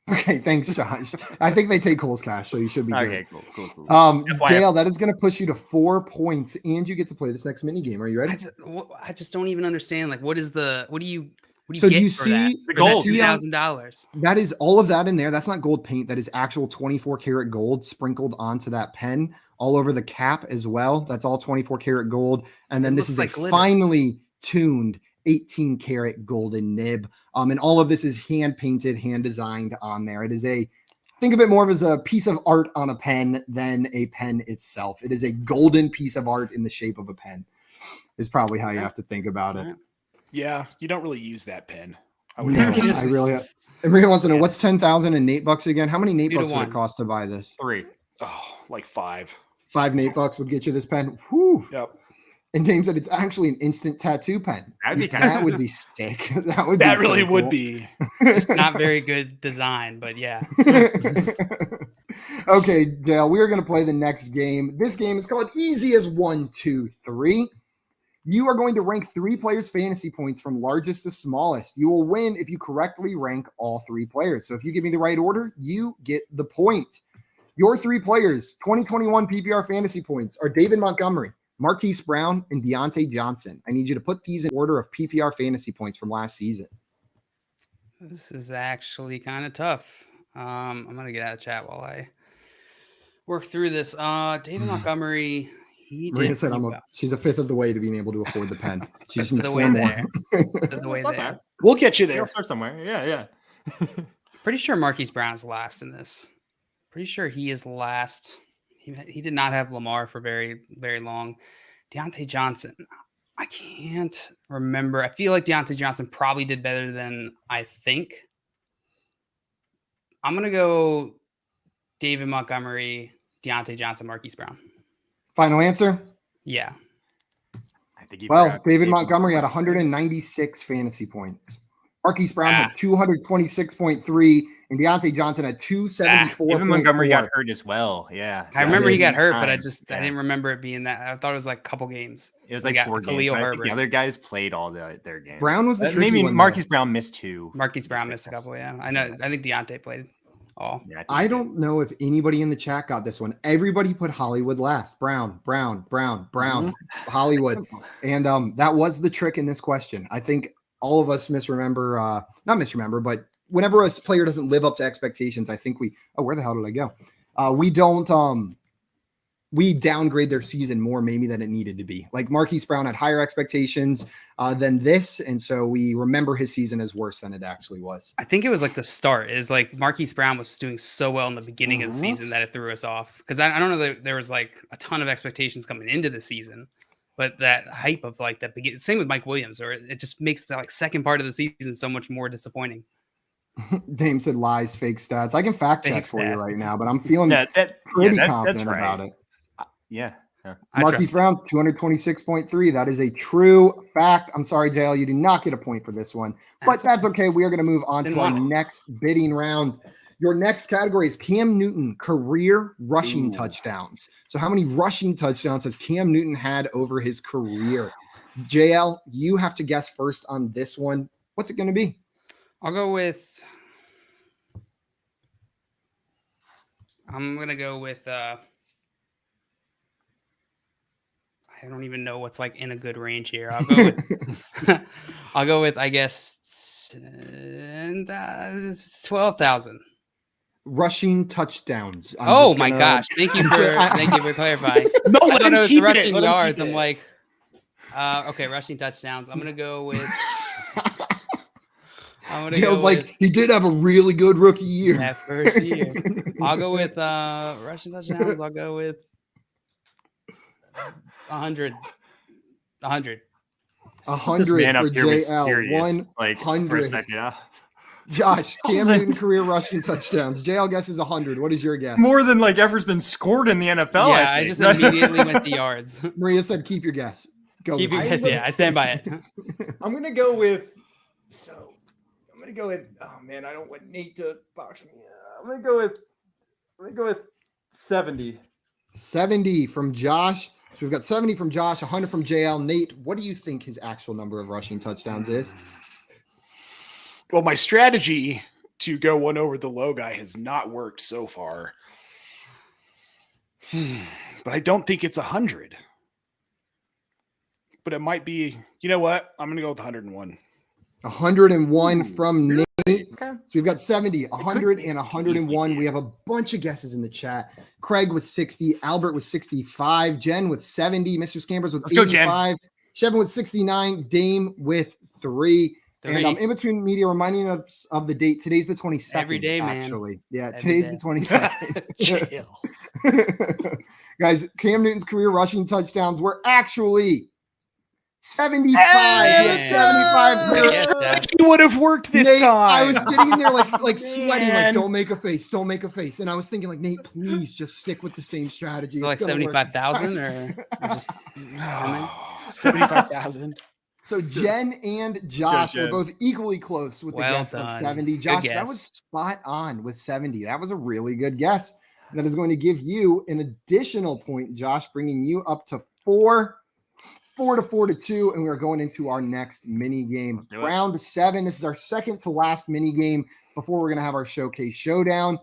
Okay, thanks, Josh. I think they take Cole's cash, so you should be good. Okay, cool. FYI. JL, that is going to push you to 4 points, and you get to play this next mini game. Are you ready? I just don't even understand. Like, what do you So get do you for that? see the For that gold? $2,000. That is all of that in there. That's not gold paint. That is actual 24 karat gold sprinkled onto that pen, all over the cap as well. That's all 24 karat gold. And then It this is looks like a glitter. finely tuned 18 karat golden nib. And all of this is hand painted, hand designed on there. It is think of it more as a piece of art on a pen than a pen itself. It is a golden piece of art in the shape of a pen, is probably how you have to think about it. Yeah, you don't really use that pen. I No, would I really. And Maria wants to know what's 10,000 and Nate bucks again. How many Nate 2 to bucks would it 1. cost to buy this? 3. like 5. 5 Nate bucks would get you this pen. Whew. Yep. And Dame said it's actually an instant tattoo pen. That'd be kind That of would be sick. That would That be so really would cool. be. Just not very good design, but yeah. Okay, Dale, we are going to play the next game. This game is called Easy as 1, 2, 3. You are going to rank 3 players' fantasy points from largest to smallest. You will win if you correctly rank all 3 players. So if you give me the right order, you get the point. Your 3 players, 2021 PPR fantasy points, are David Montgomery, Marquise Brown, and Deontay Johnson. I need you to put these in order of PPR fantasy points from last season. This is actually kind of tough. I'm gonna get out of chat while I work through this. David Montgomery, he Maria did said pretty well. she's a fifth of the way to being able to afford the pen. She just needs the 4 way more. there. That's the way It's not there. bad. We'll get you They'll there. start somewhere. Yeah. Pretty sure Marquise Brown's last in this. Pretty sure he is last. He did not have Lamar for very, very long. Deontay Johnson, I can't remember. I feel like Deontay Johnson probably did better than I think. I'm going to go David Montgomery, Deontay Johnson, Marquise Brown. Final answer? Yeah. I think Well, David Montgomery had 196 fantasy points. Marquise Brown had 226.3, and Deontay Johnson had 274. David Montgomery got hurt as well. Yeah. I remember he got hurt, but I time. didn't remember it being that. I thought it was like a couple games. It was We like got 4 games. Khalil but I think Herbert. the other guys played all their games. Brown was the tricky maybe one, though. Marquise Brown missed 2. Marquise Brown missed a couple, yeah. I know. I think Deontay played all. Yeah, think I he don't know if anybody in the chat got this one. Everybody put Hollywood last. Brown, Hollywood. And that was the trick in this question. I think all of us not misremember, but whenever a player doesn't live up to expectations, I think where the hell did I go? We downgrade their season more maybe than it needed to be. Like Marquise Brown had higher expectations than this. And so we remember his season as worse than it actually was. I think it was like the start is like Marquise Brown was doing so well in the beginning of the season that it threw us off. Because I don't know that there was like a ton of expectations coming into the season, but that hype of like that beginning, same with Mike Williams, or it just makes the like second part of the season so much more disappointing. Dame said lies, fake stats. I can fact check Fake for you stat. right now, but I'm feeling pretty confident about it. Yeah. Marquise Brown, 226.3. That is a true fact. I'm sorry, JL, you do not get a point for this one, but that's okay. We are going to move on to our next bidding round. Your next category is Cam Newton career rushing touchdowns. So how many rushing touchdowns has Cam Newton had over his career? JL, you have to guess first on this one. What's it going to be? I'm going to go with I don't even know what's like in a good range here. I'll go with I'll go with I guess 12,000. Rushing touchdowns. Oh my gosh! Thank you for clarifying. No, I let thought him it was keep it. rushing Let him keep yards. I'm it. like, okay, rushing touchdowns. I'm gonna go with. Dale's like, he did have a really good rookie year. That first year. I'll go with rushing touchdowns. I'll go with 100. 100. 100 Man for up here was JL. serious, like for a 100. second. Yeah. Josh, Cam Newton career rushing touchdowns. JL guesses 100. What is your guess? More than like ever's been scored in the NFL. Yeah, I I think. just immediately went the yards. Maria said, keep your guess. Go. Keep with your it. guess. Yeah, I stand by it. I'm gonna go with. So I'm gonna go with. Oh man, I don't want Nate to box me. I'm gonna go with 70. 70 from Josh. So we've got 70 from Josh, 100 from JL. Nate, what do you think his actual number of rushing touchdowns is? Well, my strategy to go one over the low guy has not worked so far. But I don't think it's 100. But it might be, you know what? I'm going to go with 101. 101 from Nate. Okay. So we've got 70, 100, and 101. We have a bunch of guesses in the chat. Craig with 60, Albert with 65, Jen with 70, Mr. Scampers with Let's go, 85, Chevin with 69, Dame with 3. And in between media, reminding us of the date. Today's the 22nd. Every day, man. Actually. Yeah, Every today's day. the 22nd. Guys, Cam Newton's career rushing touchdowns were actually 75. Hey, Yes, 75. Yes, Josh. He would have worked this Nate, time. I was sitting there like sweating, like, Man. don't make a face, don't make a face. And I was thinking, like, Nate, please just stick with the same strategy. So like It's gonna work this 75,000 time. or just 75,000. So Jen and Josh were Jen. both equally close with the Well guess of done. 70. Good Josh, that guess. was spot on with 70. That was a really good guess. That is going to give you an additional point, Josh, bringing you up to 4 to 2. And we're going into our next mini game. Let's do it. Round 7. This is our second to last mini game before we're going to have our showcase showdown.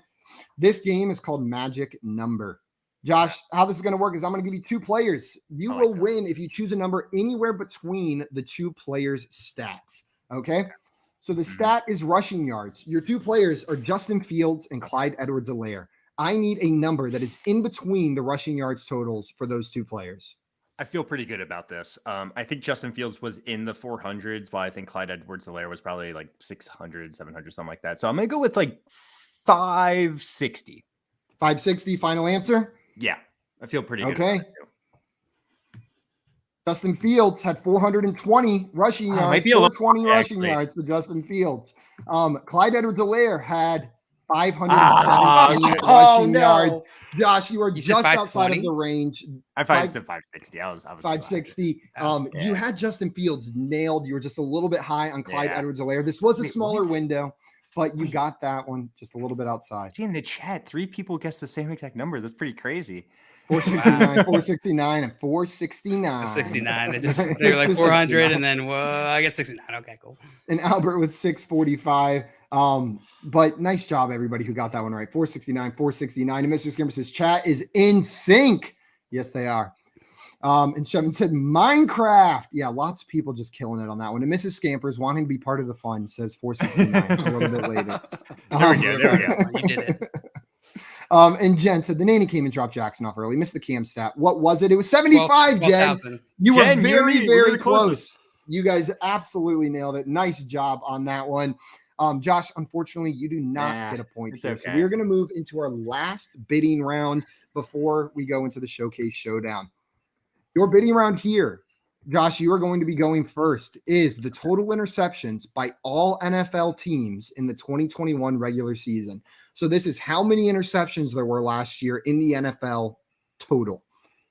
This game is called Magic Number. Josh, how this is going to work is I'm going to give you 2 players. You I like will that. win if you choose a number anywhere between the 2 players' stats. Okay? So the stat is rushing yards. Your 2 players are Justin Fields and Clyde Edwards-Helaire. I need a number that is in between the rushing yards totals for those 2 players. I feel pretty good about this. I think Justin Fields was in the 400s, while I think Clyde Edwards-Helaire was probably like 600, 700, something like that. So I'm going to go with like 560. 560, final answer? Yeah, I feel pretty good. Okay. About it too. Justin Fields had 420 rushing yards, might be a little 420 high, rushing actually. yards to Justin Fields. Clyde Edwards-Helaire had 517 rushing yards. Josh, you are You said just outside of 520? the range. I probably said 560. I was 560. Oh, You had Justin Fields nailed. You were just a little bit high on Clyde Yeah. Edwards-Helaire. This was a Wait, smaller what? window, but you got that one just a little bit outside. See in the chat, 3 people guessed the same exact number. That's pretty crazy. 469, 469, and 469. So 69. They were like 400 and then I get 69. Okay, cool. And Albert with 645. But nice job, everybody who got that one right. 469, 469. And Mr. Skimmer says chat is in sync. Yes, they are. And Shevin said Minecraft. Yeah, lots of people just killing it on that one. And Mrs. Scampers wanting to be part of the fun says 469 a little bit later. There we go. There we go. You did it. And Jen said the nanny came and dropped Jackson off early. Missed the cam stat. What was it? It was 75, Jen. 12,000. You were Jen, very, you're very really close. close. You guys absolutely nailed it. Nice job on that one. Josh, unfortunately, you do not get a point it's here. So okay. we're going to move into our last bidding round before we go into the showcase showdown. Your bidding round here, Josh, you are going to be going first, is the total interceptions by all NFL teams in the 2021 regular season. So this is how many interceptions there were last year in the NFL total.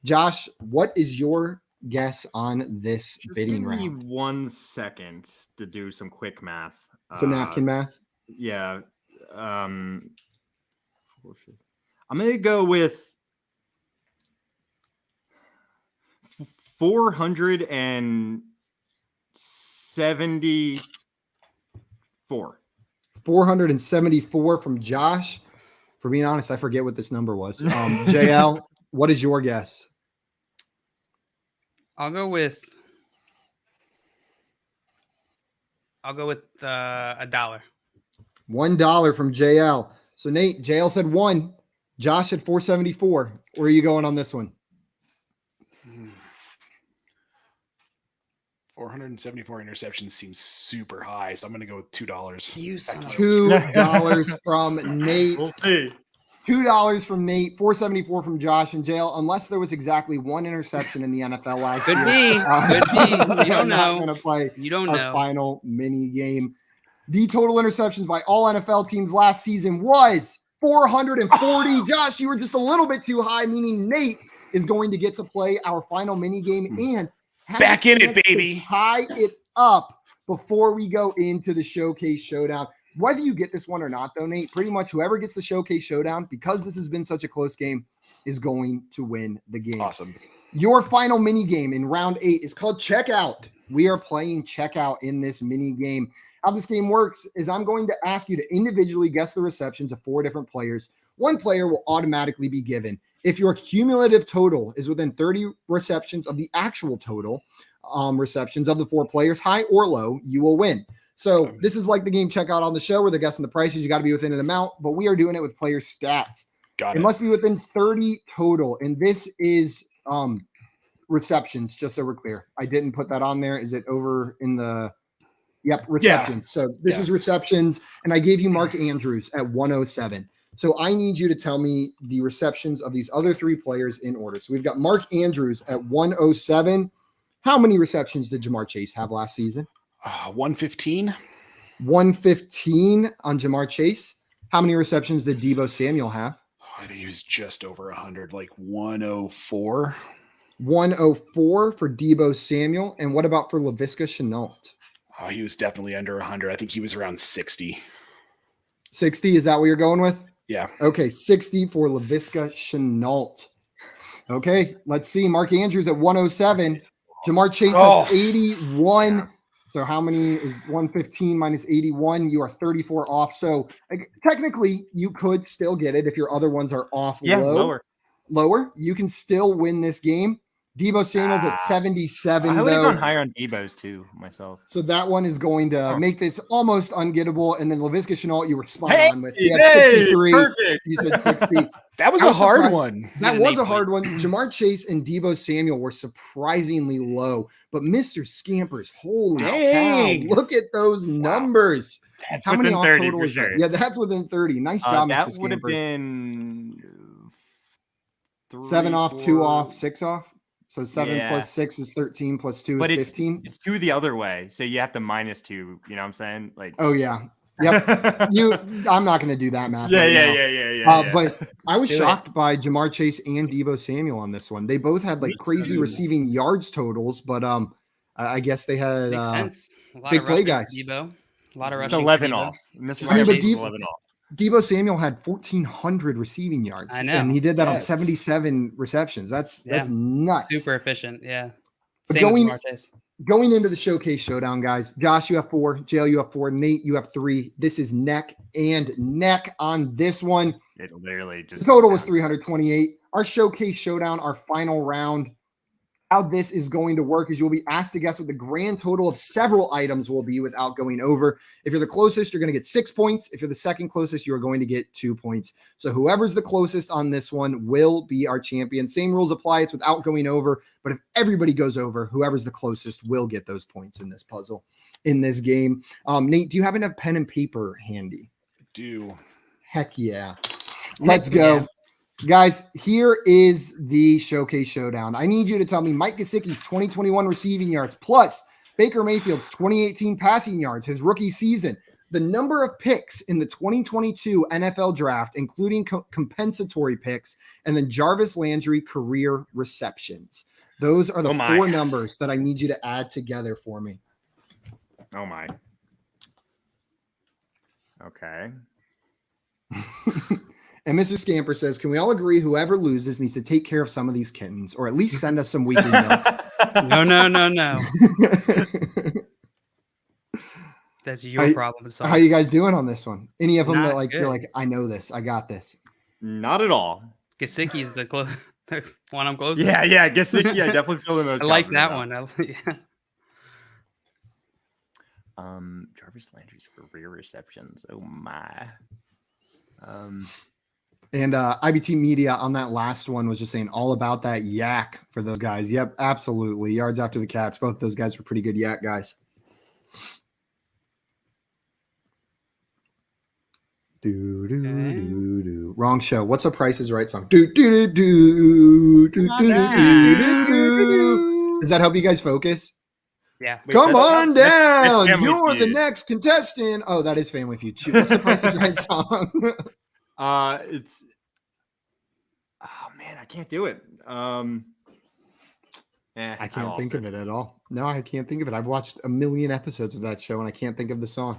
Josh, what is your guess on this Just bidding give me round? 1 second to do some quick math. It's a napkin math. Yeah. I'm going to go with 474. 474 from Josh. For being honest, I forget what this number was. JL, what is your guess? I'll go with $1. $1 from JL. So Nate, JL said 1. Josh said 474. Where are you going on this one? 474 interceptions seems super high, so I'm going to go with $2. You son of a- $2 from Nate. We'll see. $2 from Nate, 474 from Josh and JL, unless there was exactly one interception in the NFL last Could year. be. You don't know. Going to play You don't our know. final mini game. The total interceptions by all NFL teams last season was 440. Josh, you were just a little bit too high, meaning Nate is going to get to play our final mini game and have Back a in it, chance to baby. tie it up before we go into the Showcase Showdown. Whether you get this one or not, though, Nate, pretty much whoever gets the Showcase Showdown, because this has been such a close game, is going to win the game. Awesome. Your final mini game in round 8 is called Checkout. We are playing Checkout in this mini game. How this game works is I'm going to ask you to individually guess the receptions of 4 different players. One player will automatically be given. If your cumulative total is within 30 receptions of the actual total receptions of the 4 players, high or low, you will win. So this is like the game Checkout on the show where they're guessing the prices. You got to be within an amount, but we are doing it with player stats. Got It it. must be within 30 total. And this is receptions, just so we're clear. I didn't put that on there. Is it over in the receptions? So this is receptions. And I gave you Mark Andrews at 107. So I need you to tell me the receptions of these other 3 players in order. So we've got Mark Andrews at 107. How many receptions did Jamar Chase have last season? 115. 115 on Jamar Chase. How many receptions did Deebo Samuel have? I think he was just over 100, like 104. 104 for Deebo Samuel. And what about for Laviska Shenault? Oh, he was definitely under 100. I think he was around 60. 60, is that what you're going with? Yeah. Okay, 60 for Laviska Shenault. Okay, let's see. Mark Andrews at 107. Jamar Chase at 81. So how many is 115 minus 81? You are 34 off. So technically, you could still get it if your other ones are off lower. You can still win this game. Deebo Samuel's at 77. I would have gone higher on Deebo's too myself. So that one is going to make this almost ungettable. And then Laviska Shenault, you were spot on with. He had 63. Perfect. You said 60. That was a hard one. That was a hard one. Jamar Chase and Deebo Samuel were surprisingly low, but Mr. Scampers, holy Dang. cow, look at those numbers. That's How many within off 30 total for is that? sure. Yeah, that's within 30. Nice job, That Mr. would have Scampers. been 7 off, 2 off, 6 off. So 7 Yeah. plus 6 is 13 plus 2 But is it's 15. It's 2 the other way, so you have to minus 2. You know what I'm saying? Like, Oh yeah. Yep. I'm not going to do that math. yeah, right yeah, now. yeah. But I was Do it. shocked by Jamar Chase and Deebo Samuel on this one. They both had like crazy receiving yards totals, but I guess they had Makes sense. A lot big of play rushing for guys. Debo. A lot of It's rushing. 11 for Debo. off. Mr. I mean, but Scampers is 11 off. Deebo Samuel had 1,400 receiving yards. I know. And he did that on Yes. 77 receptions. That's nuts. Super efficient. Yeah. But Same going- as Jamar Chase. Going into the Showcase Showdown, guys, Josh, you have 4. JL, you have 4. Nate, you have 3. This is neck and neck on this one. It literally just The total was 328. Our Showcase Showdown, our final round. How this is going to work is you'll be asked to guess what the grand total of several items will be without going over. If you're the closest, you're going to get 6 points. If you're the second closest, you are going to get 2 points. So whoever's the closest on this one will be our champion. Same rules apply. It's without going over. But if everybody goes over, whoever's the closest will get those points in this puzzle, in this game. Nate, do you happen to have pen and paper handy? Do. Heck yeah. Let's go. Guys, here is the Showcase Showdown. I need you to tell me Mike Gesicki's 2021 receiving yards plus Baker Mayfield's 2018 passing yards, his rookie season, the number of picks in the 2022 NFL draft, including compensatory picks, and then Jarvis Landry career receptions. Those are the 4 numbers that I need you to add together for me. Oh my. Okay. And Mr. Scamper says, can we all agree whoever loses needs to take care of some of these kittens or at least send us some weekly milk? No. That's your problem to solve. How you guys doing on this one? Any of them Not that like good. you're like, I know this, I got this. Not at all. Gesicki's the One I'm closest. Yeah, Gesicki, I definitely feel the most. I like confident that about. one. Yeah. Jarvis Landry's for rare receptions. Oh my. And IBT Media on that last one was just saying all about that yak for those guys. Yep, absolutely. Yards after the catch. Both those guys were pretty good yak guys. Do do do do. Wrong show. What's a Price is Right song? Do do do do do do do do do. Does that help you guys focus? Yeah. Wait, Come that's- on that's down. Family You're the Feud. next contestant. Oh, that is Family Feud. Shoot, what's the Price is Right song? It's. Oh man, I can't do it. I can't think of it at all. No, I can't think of it. I've watched a million episodes of that show and I can't think of the song.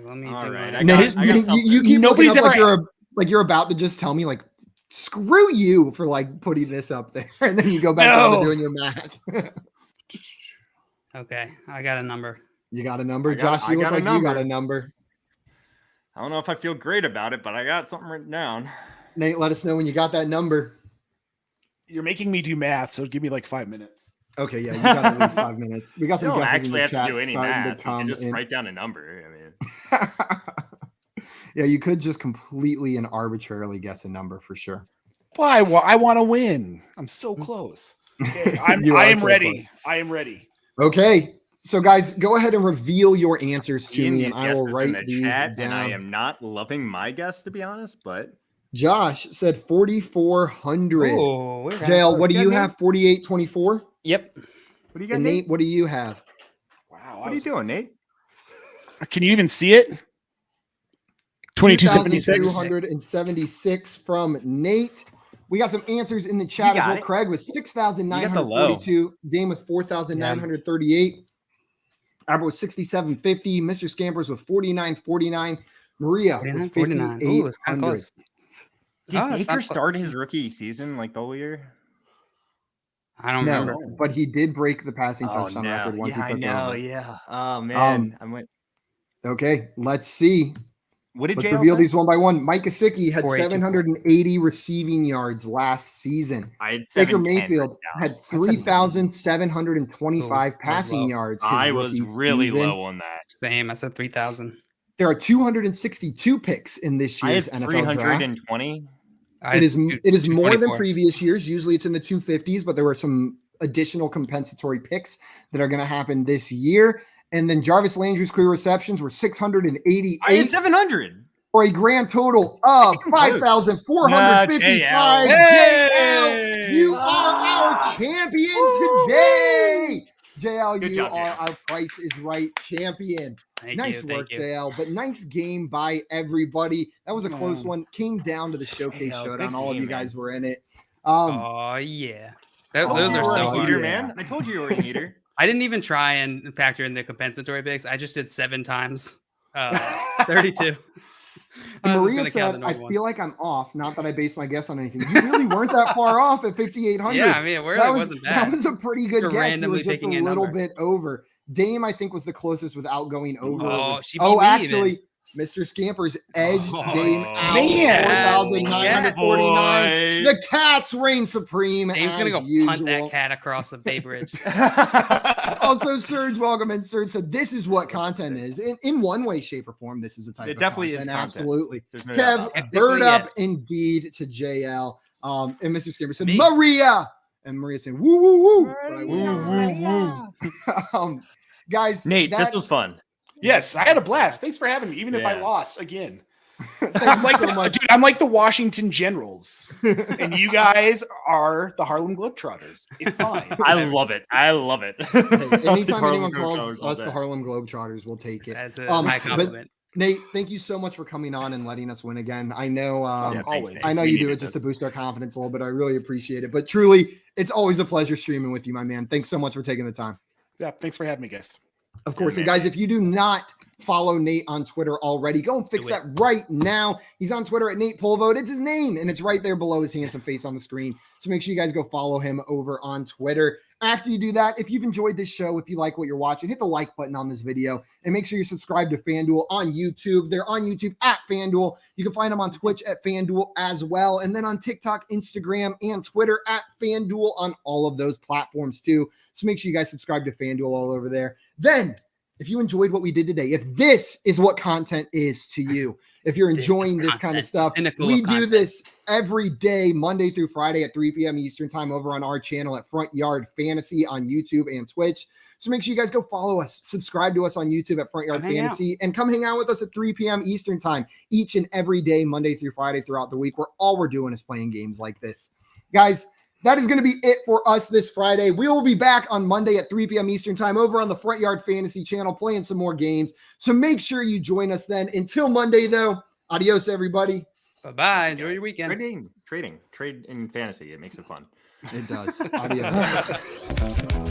Let me All do right, my- I got You something. keep Nobody's looking up ever- like you're about to just tell me like screw you for like putting this up there, and then you go back down to No. doing your math. Okay, I got a number. You got a number, I got- Josh? I You look got a like you got number. a number. I don't know if I feel great about it, but I got something written down. Nate, let us know when you got that number. You're making me do math, so give me like 5 minutes. Okay, yeah, you got at least 5 minutes. We got You some don't guesses in actually the have chat to do any starting math. to You come can just in. write down a number. I mean, Yeah, you could just completely and arbitrarily guess a number for sure. Well, I want to win. I'm so close. Okay, You I are am so ready. I am ready. Okay, so guys, go ahead and reveal your answers to Ian, me, these and I will guesses write in the these chat, down. and I am not loving my guess, to be honest. But Josh said 4,400. Oh, we're JL, what do Yeah, you Nate? have? 4,824. Yep. what do you got, And Nate? Nate, what do you have? Wow. What are you doing, Nate? Can you even see it? 2276. 2,276 from Nate. We got some answers in the chat You as got well. it. Craig with 6,942. Dame with 4,938. Albert with 6,750. Mr. Scampers with 4,949. Maria with 49. Ooh, it's kind 5,800. of close. Did Oh, it's Baker not start close. his rookie season like the whole year? I don't No, remember. but he did break the passing touchdown record once he took over. Yeah. Oh man, I went. Okay, let's see. What did Let's JL reveal say? these one by one. Mike Gesicki had 4,824. 780 receiving yards last season. I had Baker 710 Mayfield written down. had 3,725 Ooh, passing low. yards. His I rookie was really season. low on that. Same. I said 3,000. There are 262 picks in this I had year's NFL draft. 320. It is more than 224. previous years. Usually it's in the 250s, but there were some additional compensatory picks that are going to happen this year. And then Jarvis Landry's career receptions were 688 I had 700. for a grand total of think I'm close. 5,455. Nah, JL, you are our champion today. JL, Good you job, are JL. our Price is Right champion. Thank Nice you, work, thank you. JL. But nice game by everybody. That was a close one. Came down to the showcase JL, showdown. good All of game, you guys man. were in it. Oh yeah. I told Those you are you were so a fun. heater, yeah. man. I told you you were a heater. I didn't even try and factor in the compensatory picks. I just did 7 times 32. I was just Maria gonna count said, the I normal feel like I'm off. Not that I base my guess on anything. You really weren't that far off at 5,800. ones. Yeah, I mean, it really wasn't bad. That was a pretty good You're guess. You were randomly just a picking a little number. bit over. Dame, I think, was the closest without going over. Oh, she beat me actually, Mr. Scampers edged Oh, Dame out. man. 4,949. Boy. The Cats reign supreme. Dame's as gonna go usual. punt that cat across the Bay Bridge. Also, Serge, welcome. And Serge said, this is what content is. In one way, shape, or form, this is a type It of definitely content. is content. Absolutely. There's no doubt about Kev, it. bird Technically, up yes. indeed to JL. And Mr. Scamper said, Me. Maria. And Maria saying, woo, woo, woo. But I Woo, woo. Guys, Nate, that- this was fun. Yes, I had a blast. Thanks for having me, even if I Yeah. lost again. thank I'm you like, so much. dude, I'm like the Washington Generals, and you guys are the Harlem Globetrotters. It's fine. I love it. I love it. Hey, anytime Harlem anyone calls Globetrotters all us the day. Harlem Globetrotters, we'll take it. That's a but high compliment. Nate, thank you so much for coming on and letting us win again. I know, Yeah, thanks, always. Nate. I know We you do needed it just this. to boost our confidence a little bit. I really appreciate it. But truly, it's always a pleasure streaming with you, my man. Thanks so much for taking the time. Yeah, thanks for having me, guys. Of course. Yeah, And man. guys, if you do not follow Nate on Twitter already. Go and fix that right now. He's on Twitter at Nate Polvote. It's his name, and it's right there below his handsome face on the screen. So make sure you guys go follow him over on Twitter. After you do that, if you've enjoyed this show, if you like what you're watching, hit the like button on this video and make sure you're subscribed to FanDuel on YouTube. They're on YouTube at FanDuel. You can find them on Twitch at FanDuel as well. And then on TikTok, Instagram, and Twitter at FanDuel on all of those platforms too. So make sure you guys subscribe to FanDuel all over there. Then, if you enjoyed what we did today, if this is what content is to you, if you're enjoying this kind of stuff, we do this every day, Monday through Friday at 3 p.m. Eastern time over on our channel at Front Yard Fantasy on YouTube and Twitch. So make sure you guys go follow us, subscribe to us on YouTube at Front Yard Fantasy, and come hang out with us at 3 p.m. Eastern time each and every day, Monday through Friday throughout the week, where all we're doing is playing games like this. Guys, that is going to be it for us this Friday. We will be back on Monday at 3 p.m. Eastern time over on the Front Yard Fantasy channel playing some more games. So make sure you join us then. Until Monday, though, adios, everybody. Bye-bye. Enjoy your weekend. Trade in fantasy. It makes it fun. It does. Adios.